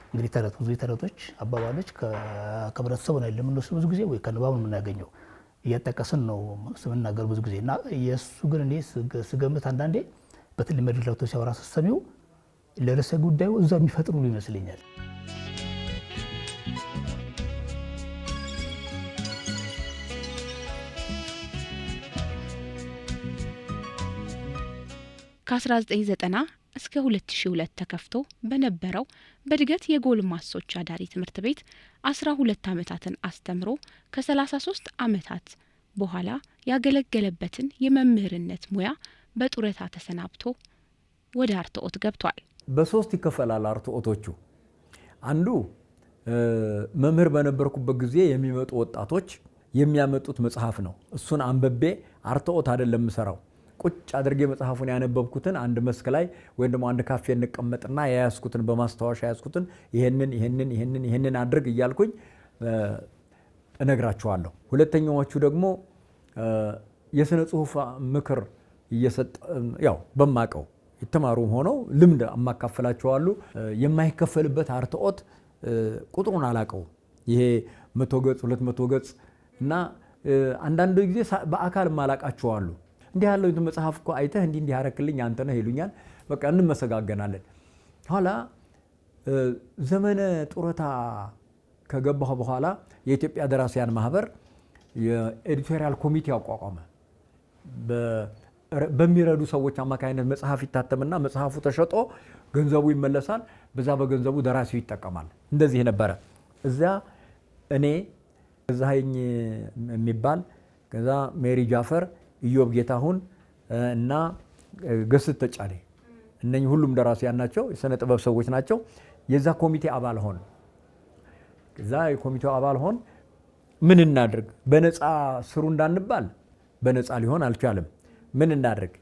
[SPEAKER 10] እንግዲህ ብዙ ተረቶች አባባሎች ከህብረተሰቡ ነው ለምንወስድ ብዙ ጊዜ ወይ ከንባብ ነው የምናገኘው እያጠቀስን ነው ስምናገር ብዙ ጊዜ እና የእሱ ግን እኔ ስገምት አንዳንዴ በትልቅ መድረክ ላይ ሲያወራ ስትሰሚው ለርዕሰ ጉዳዩ እዛው የሚፈጥሩ ይመስለኛል።
[SPEAKER 1] ከ1990 እስከ 2002 ተከፍቶ በነበረው በእድገት የጎልማሶች አዳሪ ትምህርት ቤት 12 ዓመታትን አስተምሮ ከ33 ዓመታት በኋላ ያገለገለበትን የመምህርነት ሙያ በጡረታ ተሰናብቶ ወደ አርትዖት ገብቷል።
[SPEAKER 3] በሶስት ይከፈላል አርትዖቶቹ። አንዱ መምህር በነበርኩበት ጊዜ የሚመጡ ወጣቶች የሚያመጡት መጽሐፍ ነው። እሱን አንበቤ አርትዖት አይደለም የምሰራው። ቁጭ አድርጌ መጽሐፉን ያነበብኩትን አንድ መስክ ላይ ወይም ደግሞ አንድ ካፌ እንቀመጥና ያያዝኩትን በማስታወሻ ያያዝኩትን ይሄንን አድርግ እያልኩኝ እነግራቸዋለሁ። ሁለተኛዎቹ ደግሞ የሥነ ጽሁፍ ምክር እየሰጠ ያው በማቀው የተማሩም ሆነው ልምድ አማካፈላቸዋለሁ። የማይከፈልበት አርትዖት ቁጥሩን አላቀው ይሄ 100 ገጽ 200 ገጽ እና አንዳንድ ጊዜ በአካል ማላቃቸዋለሁ። እንዲህ ያለው መጽሐፍ እኮ አይተህ እንዲህ ያረክልኝ አንተ ነህ ይሉኛል። በቃ እንመሰጋገናለን። ኋላ ዘመነ ጡረታ ከገባሁ በኋላ የኢትዮጵያ ደራሲያን ማህበር የኤዲቶሪያል ኮሚቴ አቋቋመ። በሚረዱ ሰዎች አማካይነት መጽሐፍ ይታተምና መጽሐፉ ተሸጦ ገንዘቡ ይመለሳል። በዛ በገንዘቡ ደራሲው ይጠቀማል። እንደዚህ ነበረ። እዛ እኔ ገዛኸኝ የሚባል ከዛ ሜሪ ጃፈር ኢዮብ ጌታሁን እና ገስት ተጫኔ እነኚህ ሁሉም ደራሲያን ናቸው፣ የሥነ ጥበብ ሰዎች ናቸው። የዛ ኮሚቴ አባል ሆን እዛ የኮሚቴው አባል ሆን ምን እናድርግ? በነፃ ስሩ እንዳንባል በነፃ ሊሆን አልቻለም። ምን እናድርግ?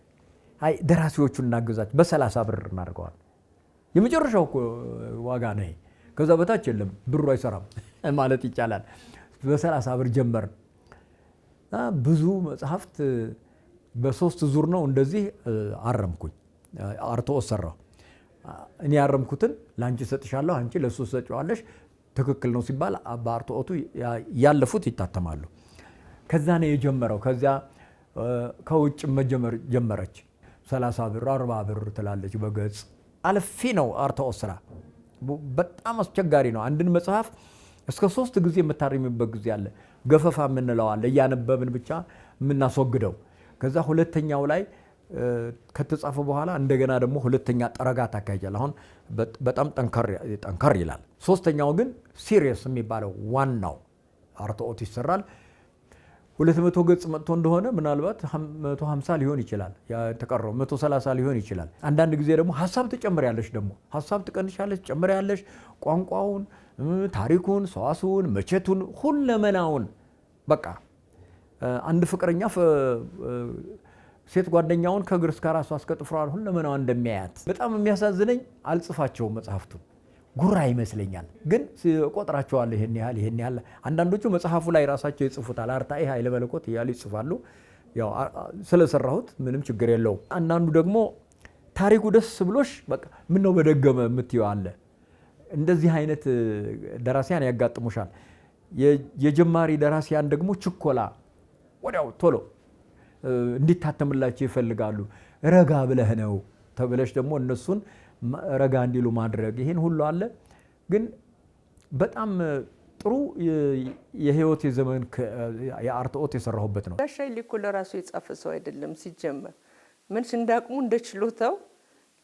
[SPEAKER 3] አይ ደራሲዎቹን እናገዛቸው፣ በ30 ብር እናድርገዋል። የመጨረሻው ዋጋ ነው። ከዛ በታች የለም፣ ብሩ አይሰራም ማለት ይቻላል። በ30 ብር ጀመር። ብዙ መጽሐፍት በ3 ዙር ነው እንደዚህ አረምኩኝ። አርትዖት ሰራሁ። እኔ ያረምኩትን ለአንቺ ሰጥሻለሁ፣ አንቺ ለሱ ሰጪዋለሽ፣ ትክክል ነው ሲባል በአርትዖቱ ያለፉት ይታተማሉ። ከዛ ነው የጀመረው። ከዚያ ከውጭ መጀመር ጀመረች። 30 ብር 40 ብር ትላለች በገጽ። አልፊ ነው አርትዖት ስራ። በጣም አስቸጋሪ ነው። አንድን መጽሐፍ እስከ 3 ጊዜ የምታርሚበት ጊዜ አለ። ገፈፋ የምንለው አለ፣ እያነበብን ብቻ የምናስወግደው። ከዛ ሁለተኛው ላይ ከተጻፈ በኋላ እንደገና ደግሞ ሁለተኛ ጠረጋ ታካሂጃለህ። አሁን በጣም ጠንከር ይላል። ሶስተኛው ግን ሲሪየስ የሚባለው ዋናው አርትዖት ይሰራል። 200 ገጽ መጥቶ እንደሆነ ምናልባት 150 ሊሆን ይችላል፣ የተቀረው 130 ሊሆን ይችላል። አንዳንድ ጊዜ ደግሞ ሀሳብ ትጨምሪያለሽ፣ ደግሞ ሀሳብ ትቀንሻለሽ፣ ትጨምሪያለሽ። ቋንቋውን፣ ታሪኩን፣ ሰዋስውን፣ መቼቱን፣ ሁለመናውን በቃ አንድ ፍቅረኛ ሴት ጓደኛውን ከእግር እስከ ራሷ እስከ ጥፍሯን ሁለመናዋን እንደሚያያት። በጣም የሚያሳዝነኝ አልጽፋቸውም መጽሐፍቱን፣ ጉራ ይመስለኛል። ግን ቆጥራቸዋለሁ፣ ይሄን ያህል። አንዳንዶቹ መጽሐፉ ላይ ራሳቸው ይጽፉታል። አርታኢ ኃይለ መለኮት እያሉ ይጽፋሉ። ያው ስለሰራሁት ምንም ችግር የለውም። አንዳንዱ ደግሞ ታሪኩ ደስ ብሎሽ በቃ ምን ነው በደገመ የምትይው አለ። እንደዚህ አይነት ደራሲያን ያጋጥሙሻል። የጀማሪ ደራሲያን ደግሞ ችኮላ፣ ወዲያው ቶሎ እንዲታተምላቸው ይፈልጋሉ። ረጋ ብለህ ነው ተብለሽ ደግሞ እነሱን ረጋ እንዲሉ ማድረግ፣ ይህን ሁሉ አለ። ግን በጣም ጥሩ የህይወት የዘመን የአርትዖት የሰራሁበት ነው።
[SPEAKER 9] ጋሽ ኃይሌ እኮ ለራሱ የጻፈ ሰው አይደለም ሲጀመር። ምንሽ እንዳቅሙ እንደ ችሎታው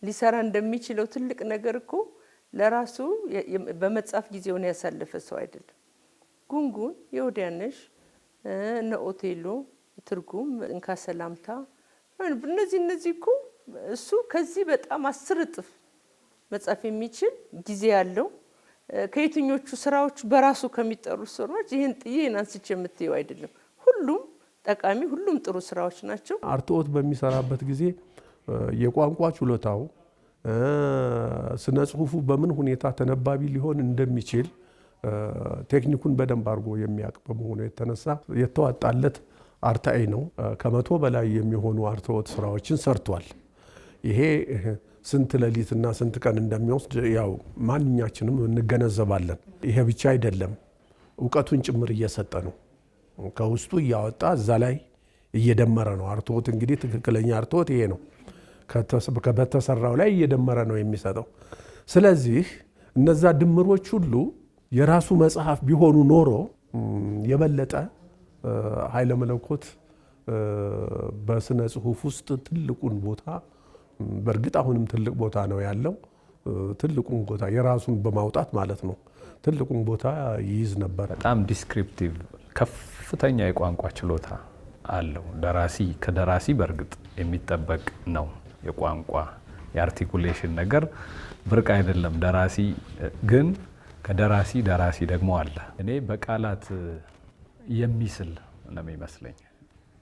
[SPEAKER 9] ሊሰራ እንደሚችለው ትልቅ ነገር እኮ ለራሱ በመጻፍ ጊዜውን ያሳለፈ ሰው አይደለም። ጉንጉን፣ የወዲያነሽ፣ እነ ኦቴሎ ትርጉም፣ እንካ ሰላምታ፣ እነዚህ እኮ እሱ ከዚህ በጣም 10 እጥፍ መጻፍ የሚችል ጊዜ ያለው። ከየትኞቹ ስራዎች በራሱ ከሚጠሩ ስራዎች ይህን ጥዬን አንስቼ የምትየው አይደለም። ሁሉም ጠቃሚ፣ ሁሉም ጥሩ ስራዎች ናቸው።
[SPEAKER 7] አርትዖት በሚሰራበት ጊዜ የቋንቋ ችሎታው፣ ስነ ጽሁፉ በምን ሁኔታ ተነባቢ ሊሆን እንደሚችል ቴክኒኩን በደንብ አድርጎ የሚያውቅ በመሆኑ የተነሳ የተዋጣለት አርታኢ ነው። ከ100 በላይ የሚሆኑ አርትዖት ስራዎችን ሰርቷል። ይሄ ስንት ሌሊትና ስንት ቀን እንደሚወስድ ያው ማንኛችንም እንገነዘባለን። ይሄ ብቻ አይደለም፣ እውቀቱን ጭምር እየሰጠ ነው። ከውስጡ እያወጣ እዛ ላይ እየደመረ ነው። አርትዖት እንግዲህ ትክክለኛ አርትዖት ይሄ ነው። በተሰራው ላይ እየደመረ ነው የሚሰጠው። ስለዚህ እነዛ ድምሮች ሁሉ የራሱ መጽሐፍ ቢሆኑ ኖሮ የበለጠ ኃይለ መለኮት በስነ ጽሁፍ ውስጥ ትልቁን ቦታ፣ በእርግጥ አሁንም ትልቅ ቦታ ነው ያለው፣ ትልቁን ቦታ የራሱን በማውጣት ማለት ነው ትልቁን ቦታ ይይዝ ነበር።
[SPEAKER 4] በጣም ዲስክሪፕቲቭ፣ ከፍተኛ የቋንቋ ችሎታ አለው ደራሲ። ከደራሲ በእርግጥ የሚጠበቅ ነው። የቋንቋ የአርቲኩሌሽን ነገር ብርቅ አይደለም። ደራሲ ግን ከደራሲ ደራሲ ደግሞ አለ። እኔ በቃላት የሚስል ነው የሚመስለኝ።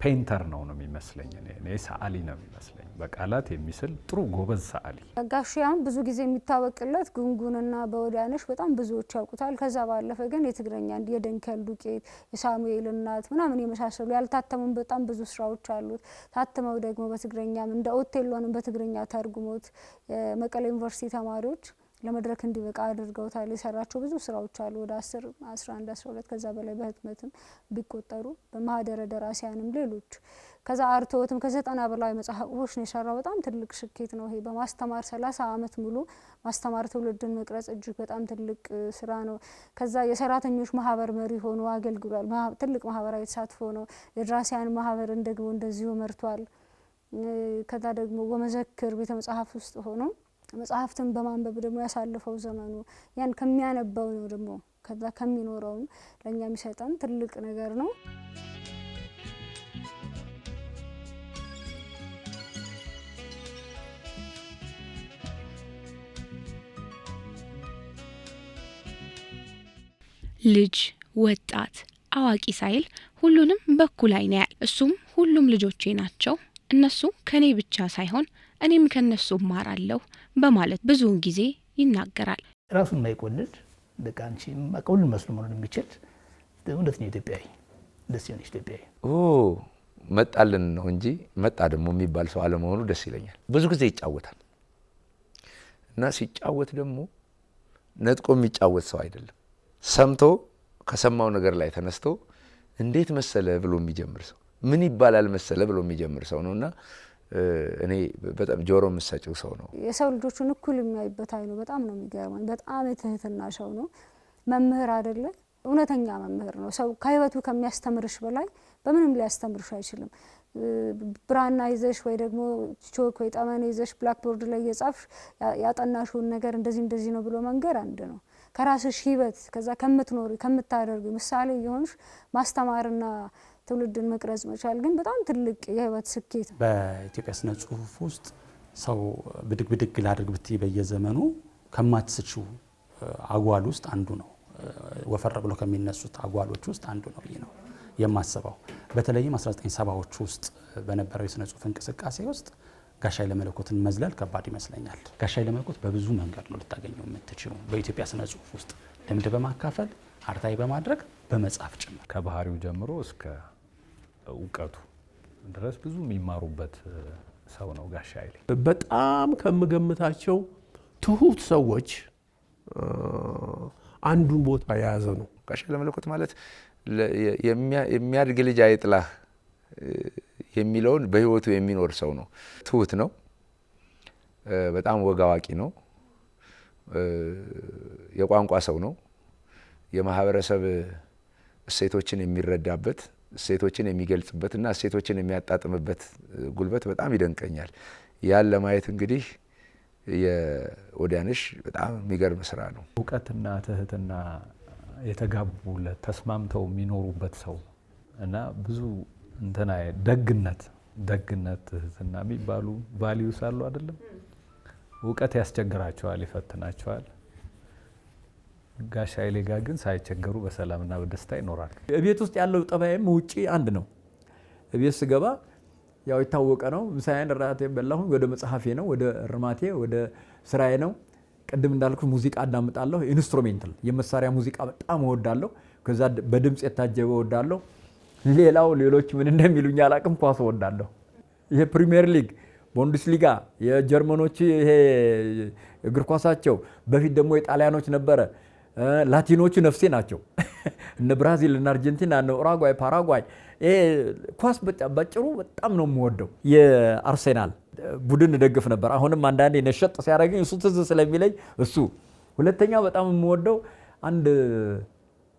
[SPEAKER 4] ፔንተር ነው የሚመስለኝ። እኔ ሰዓሊ ነው የሚመስለኝ። በቃላት የሚስል ጥሩ ጎበዝ ሰዓሊ።
[SPEAKER 5] ጋሽ አሁን ብዙ ጊዜ የሚታወቅለት ጉንጉንና በወዲያነሽ በጣም ብዙዎች ያውቁታል። ከዛ ባለፈ ግን የትግረኛ የደንከል ዱቄት፣ የሳሙኤል እናት ምናምን የመሳሰሉ ያልታተሙም በጣም ብዙ ስራዎች አሉት። ታትመው ደግሞ በትግረኛም እንደ ኦቴሎንም በትግረኛ ተርጉሞት የመቀሌ ዩኒቨርሲቲ ተማሪዎች ለመድረክ እንዲበቃ አድርገውታል። የሰራቸው ብዙ ስራዎች አሉ፣ ወደ 10፣ 11፣ 12 ከዛ በላይ በህትመትም ቢቆጠሩ በማህደረ ደራሲያንም ሌሎች። ከዛ አርትዖትም ከ90 በላይ መጽሐፎች ነው የሰራው። በጣም ትልቅ ስኬት ነው ይሄ። በማስተማር 30 ዓመት ሙሉ ማስተማር፣ ትውልድን መቅረጽ እጅግ በጣም ትልቅ ስራ ነው። ከዛ የሰራተኞች ማህበር መሪ ሆኖ አገልግሏል። ትልቅ ማህበራዊ ተሳትፎ ነው። የደራሲያን ማህበርን ደግሞ እንደዚሁ መርቷል። ከዛ ደግሞ ወመዘክር ቤተ መጽሐፍ ውስጥ ሆኖ መጽሐፍትን በማንበብ ደግሞ ያሳለፈው ዘመኑ ያን ከሚያነበው ነው ደግሞ ከዛ ከሚኖረውም ለኛ የሚሰጠን ትልቅ ነገር ነው።
[SPEAKER 1] ልጅ፣ ወጣት፣ አዋቂ ሳይል ሁሉንም በኩል ዓይን ያያል። እሱም ሁሉም ልጆቼ ናቸው፣ እነሱ ከኔ ብቻ ሳይሆን እኔም ከነሱ እማራለሁ በማለት ብዙውን ጊዜ ይናገራል።
[SPEAKER 10] ራሱን ማይቆልድ በቃ አንቺ ማቀውል መስሎ መሆን የሚችል እውነተኛ ኢትዮጵያዊ ደስ ይሆን ኢትዮጵያዊ
[SPEAKER 2] መጣልን ነው እንጂ መጣ ደግሞ የሚባል ሰው አለመሆኑ ደስ ይለኛል። ብዙ ጊዜ ይጫወታል እና ሲጫወት ደግሞ ነጥቆ የሚጫወት ሰው አይደለም። ሰምቶ ከሰማው ነገር ላይ ተነስቶ እንዴት መሰለ ብሎ የሚጀምር ሰው፣ ምን ይባላል መሰለ ብሎ የሚጀምር ሰው ነውና እኔ በጣም ጆሮ የምሰጪው ሰው ነው።
[SPEAKER 5] የሰው ልጆቹን እኩል የሚያይበት አይኑ በጣም ነው የሚገርመኝ። በጣም የትህትና ሰው ነው። መምህር አይደለ፣ እውነተኛ መምህር ነው። ሰው ከህይወቱ ከሚያስተምርሽ በላይ በምንም ሊያስተምርሽ አይችልም። ብራና ይዘሽ ወይ ደግሞ ቾክ ወይ ጠመኔ ይዘሽ ብላክቦርድ ላይ እየጻፍሽ ያጠናሽውን ነገር እንደዚህ ነው ብሎ መንገር አንድ ነው። ከራስሽ ህይወት ከዛ ከምትኖሪ ከምታደርጊ ምሳሌ የሆንሽ ማስተማርና ትውልድን መቅረጽ መቻል ግን በጣም ትልቅ የህይወት ስኬት።
[SPEAKER 6] በኢትዮጵያ ስነ ጽሁፍ ውስጥ ሰው ብድግ ላድርግ ብትይ በየዘመኑ ከማትስችው አጓል ውስጥ አንዱ ነው። ወፈር ብሎ ከሚነሱት አጓሎች ውስጥ አንዱ ነው ነው የማስበው። በተለይም 1970ዎቹ ውስጥ በነበረው የስነ ጽሁፍ እንቅስቃሴ ውስጥ ጋሽ ኃይለ መለኮትን መዝለል ከባድ ይመስለኛል። ጋሽ ኃይለ መለኮት በብዙ መንገድ ነው ልታገኘው የምትችለው። በኢትዮጵያ ስነ ጽሁፍ ውስጥ ልምድ በማካፈል አርታኢ በማድረግ በመጻፍ ጭምር
[SPEAKER 4] ከባህሪው ጀምሮ እስከ እውቀቱ ድረስ ብዙ የሚማሩበት ሰው ነው ጋሽ ኃይሌ። በጣም
[SPEAKER 7] ከምገምታቸው ትሁት ሰዎች አንዱን ቦታ የያዘ ነው።
[SPEAKER 2] ጋሽ ኃይለ መለኮት ማለት የሚያድግ ልጅ አይጥላህ የሚለውን በህይወቱ የሚኖር ሰው ነው። ትሁት ነው። በጣም ወግ አዋቂ ነው። የቋንቋ ሰው ነው። የማህበረሰብ እሴቶችን የሚረዳበት፣ እሴቶችን የሚገልጽበትና እሴቶችን የሚያጣጥምበት ጉልበት በጣም ይደንቀኛል። ያን ለማየት እንግዲህ የወዲያንሽ በጣም የሚገርም ስራ ነው።
[SPEAKER 4] እውቀትና ትህትና የተጋቡለት ተስማምተው የሚኖሩበት ሰው እና ብዙ እንትና ደግነት ትህትና የሚባሉ ቫልዩስ አሉ አይደለም። እውቀት ያስቸግራቸዋል፣ ይፈትናቸዋል። ጋሽ ኃይሌ ጋር ግን ሳይቸገሩ በሰላምና በደስታ ይኖራል።
[SPEAKER 3] ቤት ውስጥ ያለው ጠባይም ውጪ አንድ ነው። ቤት ስገባ ያው የታወቀ ነው። ምሳዬን ራቴ በላሁ፣ ወደ መጽሐፌ ነው፣ ወደ እርማቴ፣ ወደ ስራዬ ነው። ቅድም እንዳልኩ ሙዚቃ አዳምጣለሁ። ኢንስትሩሜንታል የመሳሪያ ሙዚቃ በጣም እወዳለሁ። ከዛ በድምጽ የታጀበ እወዳለሁ። ሌሎች ምን እንደሚሉኝ አላቅም። ኳስ እወዳለሁ። ይሄ ፕሪሚየር ሊግ፣ ቡንደስሊጋ የጀርመኖች ይሄ እግር ኳሳቸው፣ በፊት ደግሞ የጣሊያኖች ነበረ። ላቲኖቹ ነፍሴ ናቸው። እነ ብራዚል፣ እነ አርጀንቲና፣ እነ ኡራጓይ፣ ፓራጓይ። ይሄ ኳስ ባጭሩ በጣም ነው የምወደው። የአርሴናል ቡድን ደግፍ ነበር። አሁንም አንዳንዴ ነሸጥ ሲያደርገኝ እሱ ትዝ ስለሚለኝ እሱ። ሁለተኛው በጣም የምወደው አንድ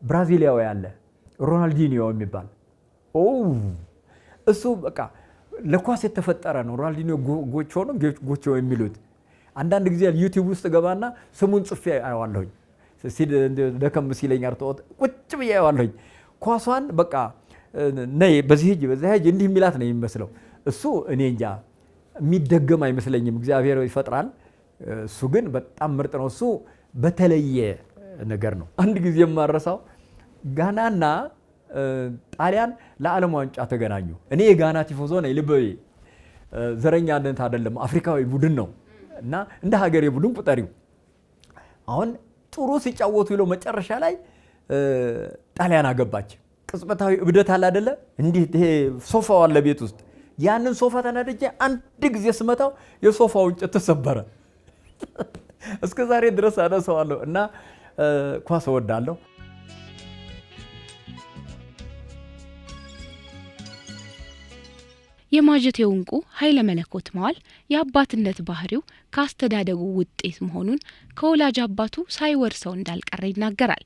[SPEAKER 3] ብራዚሊያዊ አለ ሮናልዲኒዮ የሚባል እሱ በቃ ለኳስ የተፈጠረ ነው። ሮናልዲኒዮ ጎቾ ነው ጎቾ የሚሉት። አንዳንድ ጊዜ ዩቲዩብ ውስጥ ገባና ስሙን ጽፌ አየዋለሁኝ። ደከም ሲለኝ አርቶት ቁጭ ብዬ አየዋለሁኝ። ኳሷን በቃ ነይ በዚህ ሂጅ እንዲህ የሚላት ነው የሚመስለው። እሱ እኔ እንጃ የሚደገም አይመስለኝም። እግዚአብሔር ይፈጥራል። እሱ ግን በጣም ምርጥ ነው። እሱ በተለየ ነገር ነው። አንድ ጊዜ የማረሳው ጋናና ጣሊያን ለዓለም ዋንጫ ተገናኙ። እኔ የጋና ቲፎዞ ነኝ። ልበይ ዘረኛነት አይደለም፣ አፍሪካዊ ቡድን ነው እና እንደ ሀገር የቡድን ቁጠሪው። አሁን ጥሩ ሲጫወቱ ይለው መጨረሻ ላይ ጣሊያን አገባች። ቅጽበታዊ እብደት አለ አይደለ? እንዲህ ይሄ ሶፋው አለ ቤት ውስጥ። ያንን ሶፋ ተናድጄ አንድ ጊዜ ስመታው የሶፋው እንጨት ተሰበረ። እስከ ዛሬ ድረስ አነሳዋለሁ እና ኳስ እወዳለሁ።
[SPEAKER 1] የማጀቴው እንቁ ኃይለ መለኮት መዋል የአባትነት ባህሪው ካስተዳደጉ ውጤት መሆኑን ከወላጅ አባቱ ሳይወርሰው እንዳልቀረ ይናገራል።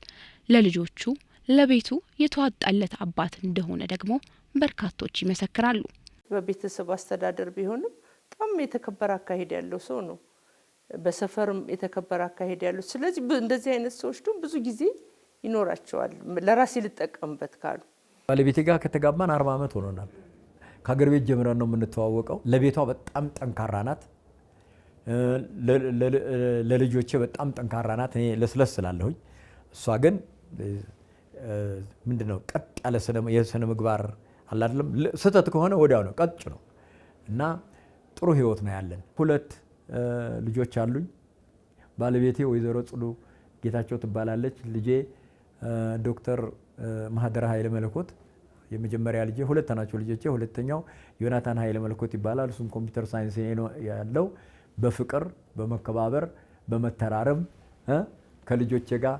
[SPEAKER 1] ለልጆቹ ለቤቱ የተዋጣለት አባት እንደሆነ ደግሞ በርካቶች ይመሰክራሉ።
[SPEAKER 9] በቤተሰብ አስተዳደር ቢሆንም በጣም የተከበረ አካሄድ ያለው ሰው ነው። በሰፈርም የተከበረ አካሄድ ያለው። ስለዚህ እንደዚህ አይነት ሰዎች ደግሞ ብዙ ጊዜ ይኖራቸዋል። ለራሴ ልጠቀምበት ካሉ
[SPEAKER 3] ባለቤቴ ጋር ከተጋባን 40 ዓመት ሆኖናል። ከሀገር ቤት ጀምረን ነው የምንተዋወቀው። ለቤቷ በጣም ጠንካራ ናት። ለልጆቼ በጣም ጠንካራ ናት። እኔ ለስለስ ስላለሁኝ እሷ ግን ምንድነው ቀጥ ያለ የስነ ምግባር አለ አይደለም። ስህተት ከሆነ ወዲያው ነው ቀጭ ነው እና ጥሩ ህይወት ነው ያለን። 2 ልጆች አሉኝ። ባለቤቴ ወይዘሮ ጽዱ ጌታቸው ትባላለች። ልጄ ዶክተር ማህደረ ኃይለ መለኮት የመጀመሪያ ልጄ። 2 ናቸው ልጆቼ። ሁለተኛው ዮናታን ኃይለ መለኮት ይባላል። እሱም ኮምፒውተር ሳይንስ ነው ያለው። በፍቅር በመከባበር በመተራረም ከልጆቼ ጋር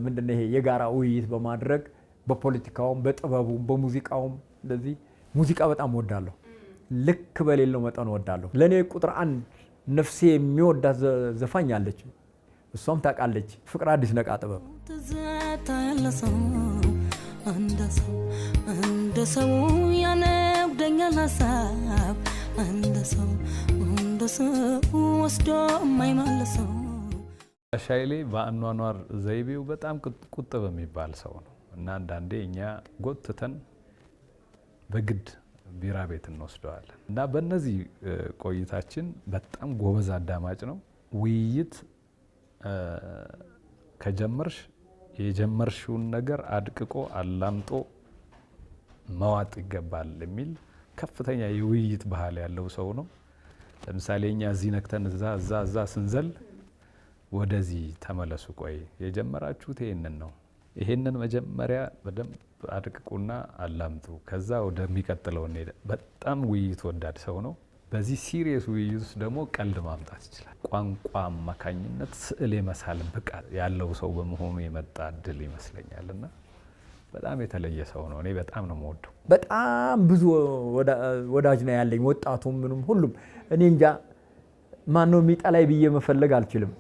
[SPEAKER 3] ምንድነው ይሄ የጋራ ውይይት በማድረግ በፖለቲካውም በጥበቡም በሙዚቃውም እንደዚህ ሙዚቃ በጣም ወዳለሁ። ልክ በሌለው መጠን ወዳለሁ። ለኔ ቁጥር 1 ነፍሴ የሚወዳት ዘፋኝ አለች። እሷም ታውቃለች። ፍቅር አዲስ ነቃ ጥበብ እንደ ሰው ያነግደኛል ሀሳብ እንደ ሰው ወስዶ የማይመልሰው።
[SPEAKER 4] ጋሽ ኃይሌ በአኗኗር ዘይቤው በጣም ቁጥብ የሚባል ሰው ነው እና አንዳንዴ እኛ ጎትተን በግድ ቢራ ቤት እንወስደዋለን እና በእነዚህ ቆይታችን በጣም ጎበዝ አዳማጭ ነው። ውይይት ከጀመርሽ የጀመርሽውን ነገር አድቅቆ አላምጦ መዋጥ ይገባል የሚል ከፍተኛ የውይይት ባህል ያለው ሰው ነው። ለምሳሌ እኛ እዚህ ነክተን እዛ ስንዘል ወደዚህ ተመለሱ፣ ቆይ የጀመራችሁት ይሄንን ነው፣ ይሄንን መጀመሪያ በደንብ አድቅቁና አላምጡ፣ ከዛ ወደሚቀጥለው እንሄድ። በጣም ውይይት ወዳድ ሰው ነው። በዚህ ሲሪየስ ውይይት ውስጥ ደግሞ ቀልድ ማምጣት ይችላል። ቋንቋ አማካኝነት ስዕል የመሳል ብቃት ያለው ሰው በመሆኑ የመጣ እድል ይመስለኛል እና በጣም የተለየ ሰው ነው። እኔ በጣም ነው የምወደው። በጣም ብዙ ወዳጅ ነው ያለኝ፣ ወጣቱም ምንም ሁሉም። እኔ እንጃ ማነው የሚጠላይ ብዬ መፈለግ አልችልም።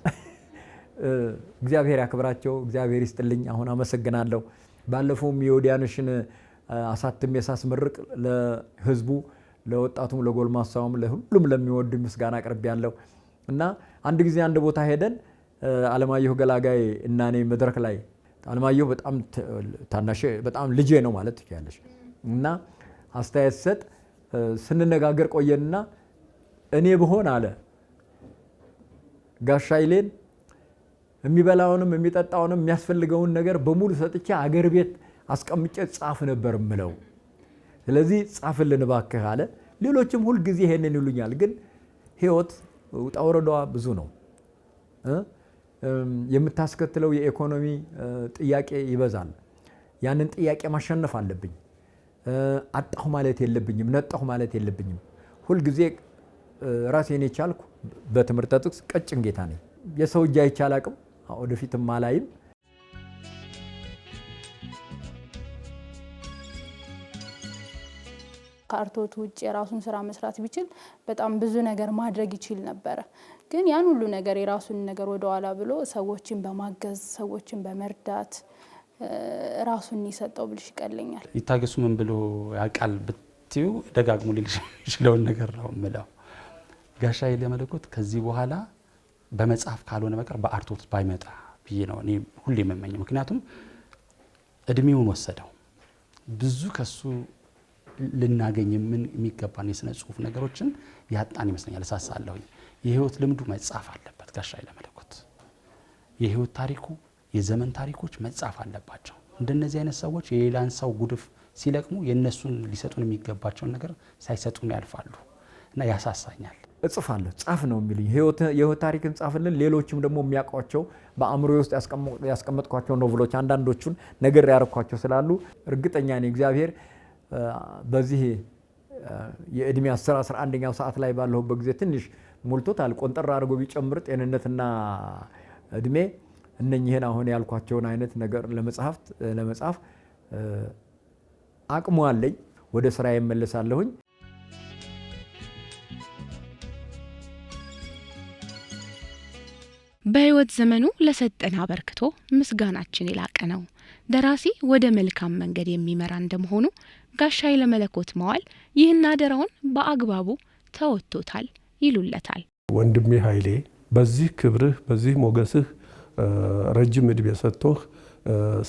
[SPEAKER 4] እግዚአብሔር ያክብራቸው፣ እግዚአብሔር ይስጥልኝ። አሁን አመሰግናለሁ። ባለፈውም የወዲያነሽን አሳትሜ ሳስመርቅ ለህዝቡ፣ ለወጣቱም፣ ለጎልማሳውም፣ ለሁሉም ለሚወዱ ምስጋና አቅርቤያለሁ እና አንድ ጊዜ አንድ ቦታ ሄደን አለማየሁ ገላጋይ እና እኔ መድረክ ላይ አለማየሁ በጣም ታናሽ በጣም ልጄ ነው ማለት ትችላለሽ እና አስተያየት ሰጥ ስንነጋገር ቆየንና እኔ ብሆን አለ ጋሽ ኃይሌን የሚበላውንም የሚጠጣውንም የሚያስፈልገውን ነገር በሙሉ ሰጥቼ አገር ቤት አስቀምጬ ጻፍ ነበር ምለው። ስለዚህ ጻፍልን እባክህ አለ። ሌሎችም ሁል ጊዜ ይሄንን ይሉኛል። ግን ህይወት ውጣ ወረዷ ብዙ ነው። የምታስከትለው የኢኮኖሚ ጥያቄ ይበዛል። ያንን ጥያቄ ማሸነፍ አለብኝ። አጣሁ ማለት የለብኝም፣ ነጣሁ ማለት የለብኝም። ሁል ጊዜ ራሴን የቻልኩ በትምህርት ጥቅስ ቀጭን ጌታ ነኝ። የሰው እጅ አይቻል አቅም ወደፊትም አላይም።
[SPEAKER 8] ከአርቶት ውጭ የራሱን ስራ መስራት ቢችል በጣም ብዙ ነገር ማድረግ ይችል ነበረ። ግን ያን ሁሉ ነገር የራሱን ነገር ወደ ኋላ ብሎ ሰዎችን በማገዝ ሰዎችን በመርዳት ራሱን ይሰጠው ብልሽ ይቀለኛል።
[SPEAKER 6] ይታገሱ ምን ብሎ ያቃል ብትዩ ደጋግሞ ሊልሽ ይችላል ነገር ነው የምለው። ጋሽ ኃይለ መለኮት ከዚህ በኋላ በመጽሐፍ ካልሆነ በቀር በአርቶት ባይመጣ ብዬ ነው እኔ ሁሌ የምመኘው። ምክንያቱም እድሜውን ወሰደው። ብዙ ከሱ ልናገኝ ምን የሚገባን የስነ ጽሁፍ ነገሮችን ያጣን ይመስለኛል። እሳሳለሁኝ። የህይወት ልምዱ መጻፍ አለበት። ጋሽ ኃይለ መለኮት የህይወት ታሪኩ የዘመን ታሪኮች መጻፍ አለባቸው። እንደነዚህ አይነት ሰዎች የሌላን ሰው ጉድፍ ሲለቅሙ የነሱን ሊሰጡን የሚገባቸውን ነገር ሳይሰጡን ያልፋሉ እና ያሳሳኛል።
[SPEAKER 3] እጽፋለሁ ጻፍ ነው የሚሉኝ። የህይወት ታሪክን ጻፍልን። ሌሎችም ደግሞ የሚያውቋቸው በአእምሮ ውስጥ ያስቀመጥኳቸው ኖቭሎች አንዳንዶቹን ነገር ያረኳቸው ስላሉ እርግጠኛ ነኝ እግዚአብሔር በዚህ የእድሜ 11ኛው ሰዓት ላይ ባለሁበት ጊዜ ትንሽ ሞልቶታል። ቆንጠራ አድርጎ ቢጨምር ጤንነትና እድሜ እነኚህን አሁን ያልኳቸውን አይነት ነገር ለመጻፍ አቅሙ አለኝ። ወደ ስራ እመለሳለሁኝ።
[SPEAKER 1] በህይወት ዘመኑ ለሰጠን አበርክቶ ምስጋናችን የላቀ ነው። ደራሲ ወደ መልካም መንገድ የሚመራ እንደመሆኑ ጋሽ ኃይለ መለኮት መዋል ይህን አደራውን በአግባቡ ተወጥቶታል ይሉለታል።
[SPEAKER 7] ወንድሜ ኃይሌ በዚህ ክብርህ በዚህ ሞገስህ ረጅም እድሜ ሰጥቶህ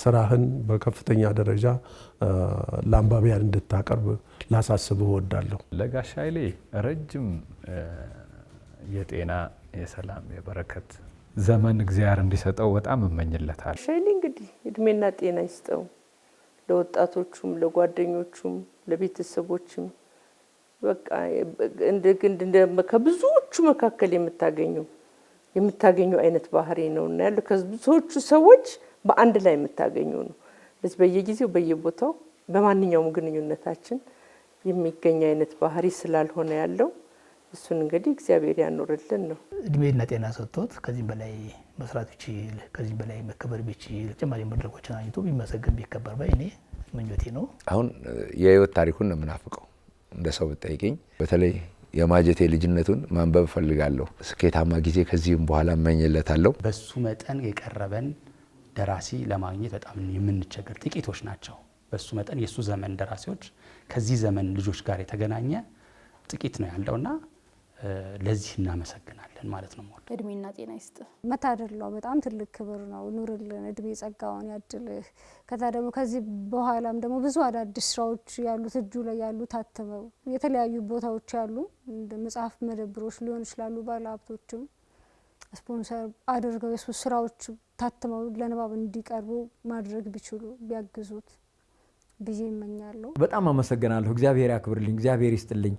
[SPEAKER 7] ስራህን በከፍተኛ ደረጃ ለአንባቢያን እንድታቀርብ ላሳስብህ እወዳለሁ።
[SPEAKER 4] ለጋሽ ኃይሌ ረጅም የጤና የሰላም የበረከት ዘመን እግዚአብሔር እንዲሰጠው በጣም እመኝለታል።
[SPEAKER 9] ሻይሊ እንግዲህ እድሜና ጤና ይስጠው ለወጣቶቹም፣ ለጓደኞቹም፣ ለቤተሰቦችም በቃ ከብዙዎቹ መካከል የምታገኙ አይነት ባህሪ ነው እና ያለው ከብዙዎቹ ሰዎች በአንድ ላይ የምታገኙ ነው። ስለዚህ በየጊዜው በየቦታው በማንኛውም ግንኙነታችን የሚገኝ አይነት ባህሪ ስላልሆነ ያለው እሱን እንግዲህ እግዚአብሔር ያኖርልን ነው።
[SPEAKER 10] እድሜና ጤና ሰጥቶት ከዚህም በላይ መስራት ቢችል፣ ከዚህም በላይ መከበር ቢችል፣ ተጨማሪ መድረኮችን አግኝቶ ቢመሰገን ቢከበር ባይ እኔ ምኞቴ ነው።
[SPEAKER 2] አሁን የህይወት ታሪኩን ነው የምናፍቀው እንደ ሰው ብጠይቀኝ፣ በተለይ የማጀቴ ልጅነቱን ማንበብ እፈልጋለሁ። ስኬታማ ጊዜ ከዚህም በኋላ እመኝለታለሁ።
[SPEAKER 6] በሱ መጠን የቀረበን ደራሲ ለማግኘት በጣም የምንቸገር ጥቂቶች ናቸው። በሱ መጠን የሱ ዘመን ደራሲዎች ከዚህ ዘመን ልጆች ጋር የተገናኘ ጥቂት ነው ያለውና ለዚህ እናመሰግናለን ማለት ነው።
[SPEAKER 8] እድሜና ጤና ይስጥ።
[SPEAKER 5] መታደል በጣም ትልቅ ክብር ነው። ኑርልን፣ እድሜ ጸጋውን ያድልህ። ከዛ ደግሞ ከዚህ በኋላም ደግሞ ብዙ አዳዲስ ስራዎች ያሉት እጁ ላይ ያሉ ታትመው የተለያዩ ቦታዎች ያሉ እንደ መጽሐፍ መደብሮች ሊሆን ይችላሉ፣ ባለሀብቶችም ስፖንሰር አድርገው የሱ ስራዎች ታትመው ለንባብ እንዲቀርቡ ማድረግ ቢችሉ ቢያግዙት ብዬ እመኛለሁ።
[SPEAKER 3] በጣም አመሰግናለሁ። እግዚአብሔር ያክብርልኝ፣ እግዚአብሔር ይስጥልኝ።